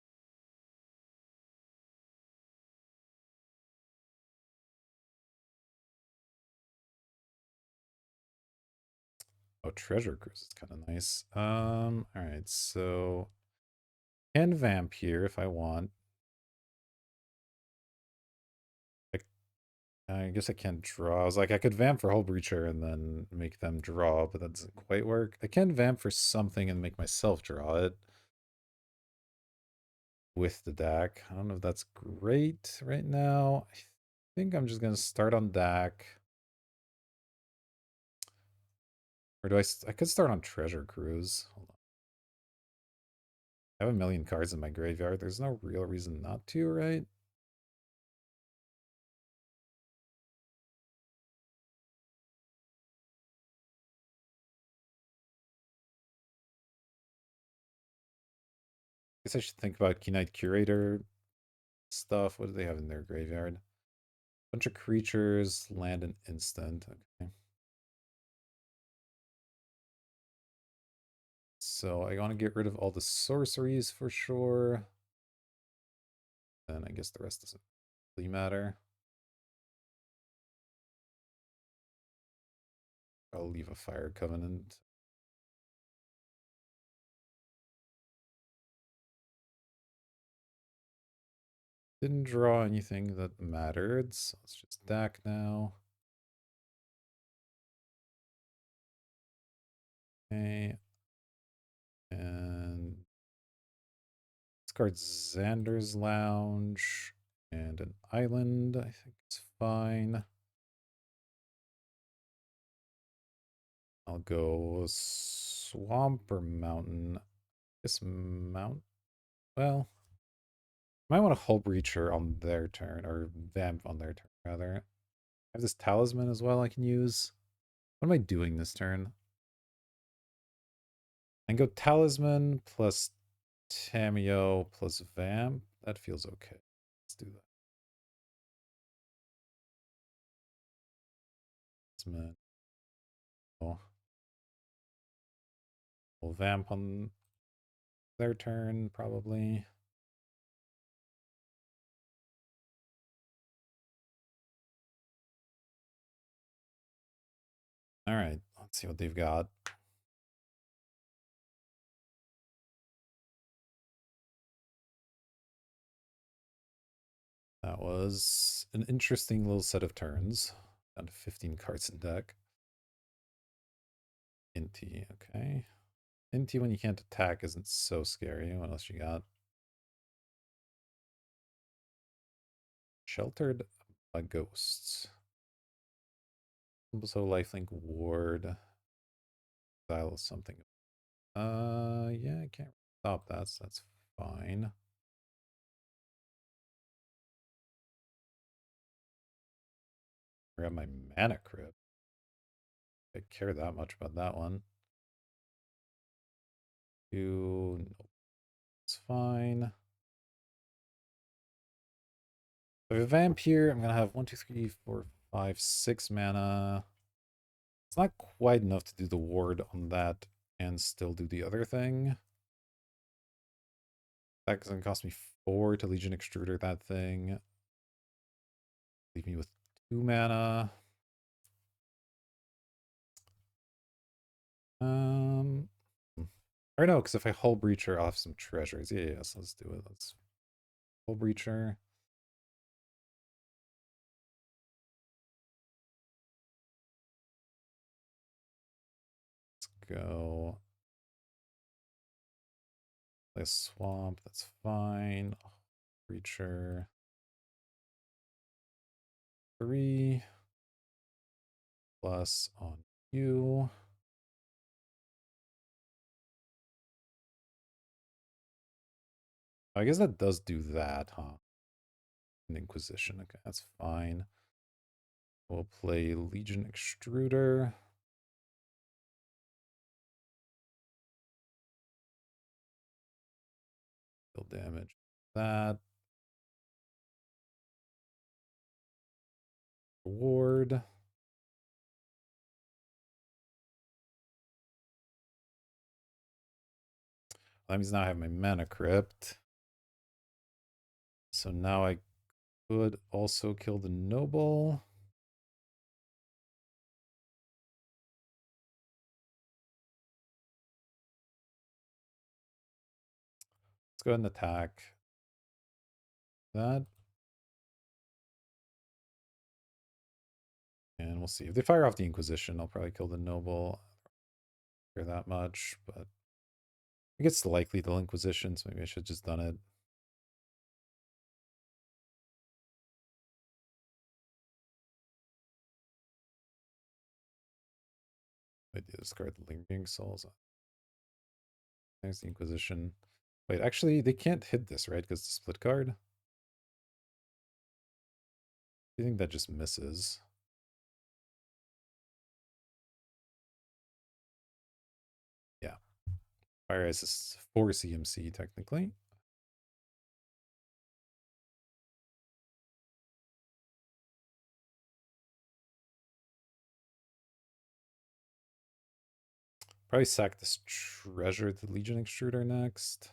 Oh, Treasure Cruise is kind of nice. All right, so can vamp here if I want. I guess I can't draw. I was like, I could vamp for Hullbreacher and then make them draw, but that doesn't quite work. I can vamp for something and make myself draw it with the deck. I don't know if that's great right now. I think I'm just gonna start on deck. Or do I could start on Treasure Cruise. Hold on. I have a million cards in my graveyard. There's no real reason not to, right? Guess I should think about Key Knight Curator stuff. What do they have in their graveyard? Bunch of creatures, land and instant. Okay. So I want to get rid of all the sorceries for sure. And I guess the rest doesn't really matter. I'll leave a Fire Covenant. Didn't draw anything that mattered, so let's just deck now. Okay. And discard Xander's Lounge and an island. I think it's fine. I'll go swamp or mountain. This mount. Well, I might want a Hullbreacher on their turn, or Vamp on their turn, rather. I have this talisman as well I can use. What am I doing this turn? I can go talisman plus Tameo plus Vamp. That feels okay. Let's do that. Talisman. Oh, we'll Vamp on their turn, probably. All right, let's see what they've got. That was an interesting little set of turns. Down to 15 cards in deck. Inti, okay. Inti when you can't attack isn't so scary. What else you got? Sheltered by ghosts. So lifelink ward. Style something. Yeah, I can't stop that, so that's fine. Grab my mana crypt. I care that much about that one. No, it's fine. So a vamp here, I'm gonna have 1, 2, 3, 4, 5, 6 mana. It's not quite enough to do the ward on that and still do the other thing. That's gonna cost me 4 to Legion Extruder that thing. Leave me with 2 mana. Or no, because if I Hullbreacher, I'll have some treasures. Yeah, yes, let's do it. Let's Hullbreacher. Let's go. Play a swamp. That's fine. Breacher. 3 plus on you. I guess that does do that, huh? An Inquisition. Okay, that's fine. We'll play Legion Extruder. Deal damage. That. Reward. That means now I have my Mana Crypt. So now I could also kill the Noble. Let's go ahead and attack that. And we'll see. If they fire off the Inquisition, I'll probably kill the Noble. I don't care that much, but I think it's likely the Inquisition, so maybe I should have just done it. I did discard the Lingering Souls. There's the Inquisition. Wait, actually, they can't hit this, right? Because it's a split card. I think that just misses. Yeah. Fire Ice is 4 CMC, technically. Probably sack this treasure to Legion Extruder next.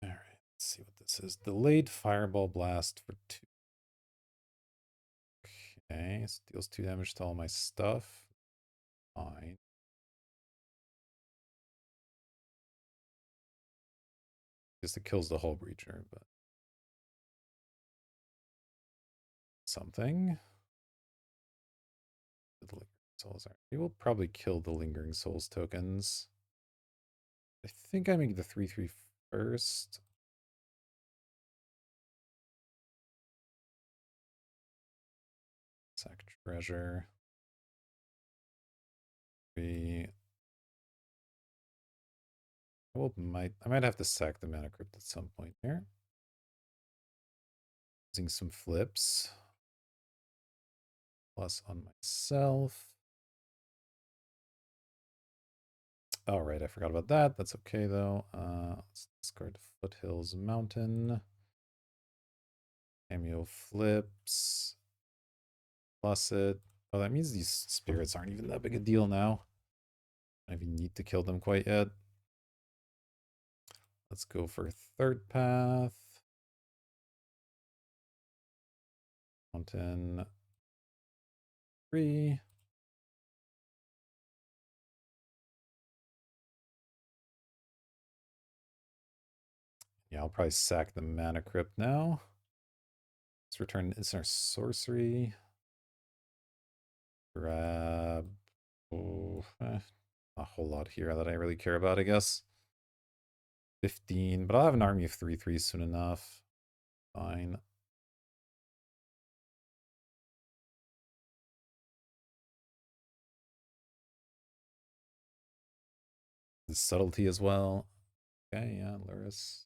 All right, let's see what this is. Delayed Fireball Blast for 2. Okay, so deals 2 damage to all my stuff. Fine. Guess it kills the Hullbreacher, but something. The Lingering Souls are. They will probably kill the Lingering Souls tokens. I think I make the 3/3 first. Sack treasure. I might have to sack the Mana Crypt at some point here. Using some flips. Plus on myself. All right, I forgot about that. That's okay though. Let's discard Foothills Mountain. Cameo flips. Plus it. Oh, that means these spirits aren't even that big a deal now. I don't even need to kill them quite yet. Let's go for third path. Mountain 3. Yeah, I'll probably sack the Mana Crypt now. Let's return our sorcery. Grab. Oh, a whole lot here that I really care about, I guess. 15, but I'll have an army of 3/3 soon enough. Fine. The subtlety as well. Okay, yeah, Luris.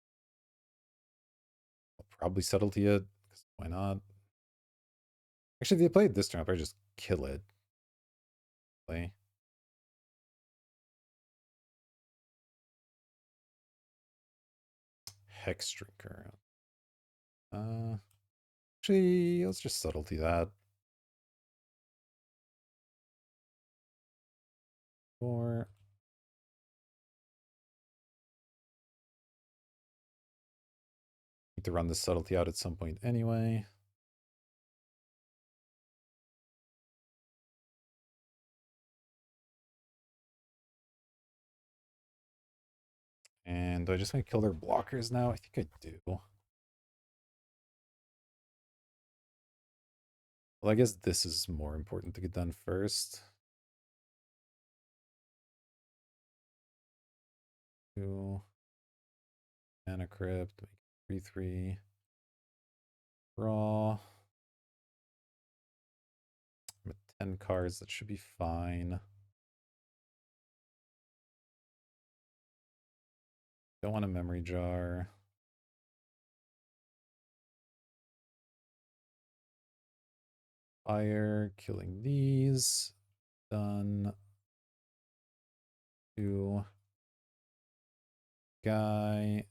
I'll probably subtlety it, because why not? Actually, if they play it this turn, I'll probably just kill it. Play. Hex Drinker. Actually, let's just subtlety that. 4. Need to run this subtlety out at some point anyway. And do I just want to kill their blockers now? I think I do. Well, I guess this is more important to get done first. 2. Mana Crypt. 3/3. Draw. I'm at 10 cards. That should be fine. Don't want a memory jar. Fire, killing these. Done. 2. Guy.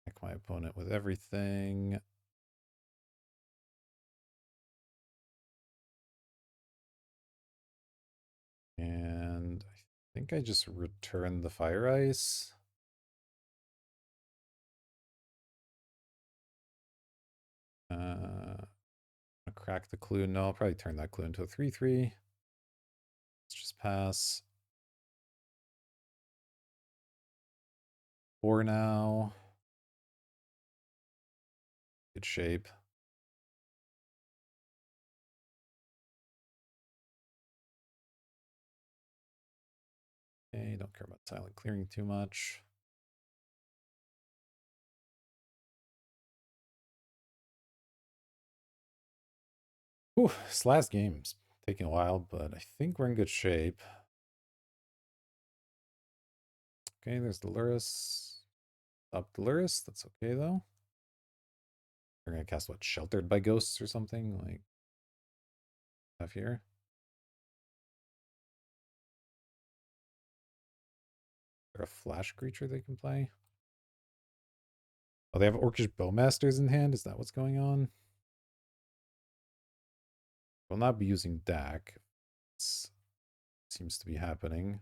Attack my opponent with everything. And I think I just returned the fire ice. Crack the clue. No, I'll probably turn that clue into a 3/3. Let's just pass. 4 now. Good shape. Okay, don't care about silent clearing too much. Whew, this last game's taking a while, but I think we're in good shape. Okay, there's Delurus. Up Delurus, that's okay though. We're gonna cast what, Sheltered by Ghosts or something? Like have here. Is there a flash creature they can play? Oh, they have Orcish Bowmasters in hand? Is that what's going on? Will not be using DAC. It seems to be happening.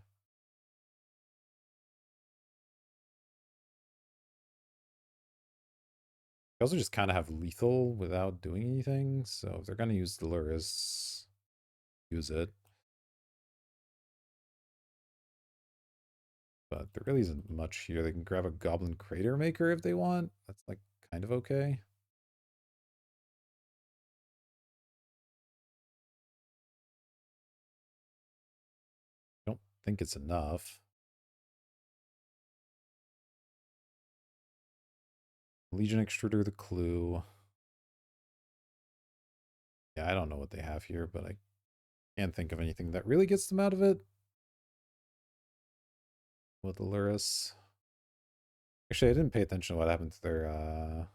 They also just kind of have lethal without doing anything, so if they're going to use Delurus, use it. But there really isn't much here. They can grab a Goblin Crater Maker if they want. That's like kind of okay. I don't think it's enough. Legion Extruder, the clue. Yeah, I don't know what they have here, but I can't think of anything that really gets them out of it. With Delurus. Actually, I didn't pay attention to what happened to their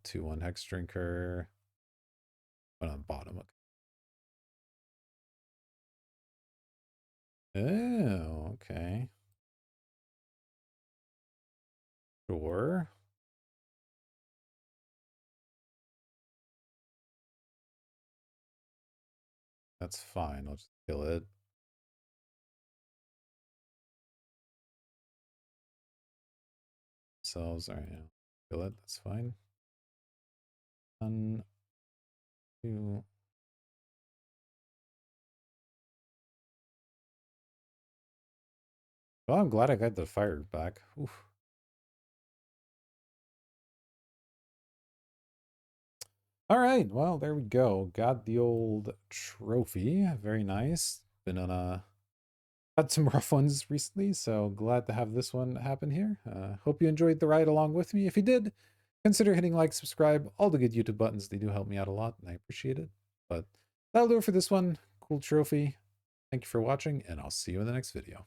2/1 Hex Drinker. Went on bottom. Oh, okay. Sure. That's fine. I'll just kill it. Selves, alright, yeah. Kill it, that's fine. 1, 2. Well, I'm glad I got the fire back. Oof. Alright, well, there we go. Got the old trophy. Very nice. Been on had some rough ones recently, so glad to have this one happen here. Hope you enjoyed the ride along with me. If you did, consider hitting like, subscribe, all the good YouTube buttons. They do help me out a lot, and I appreciate it. But that'll do it for this one. Cool trophy. Thank you for watching, and I'll see you in the next video.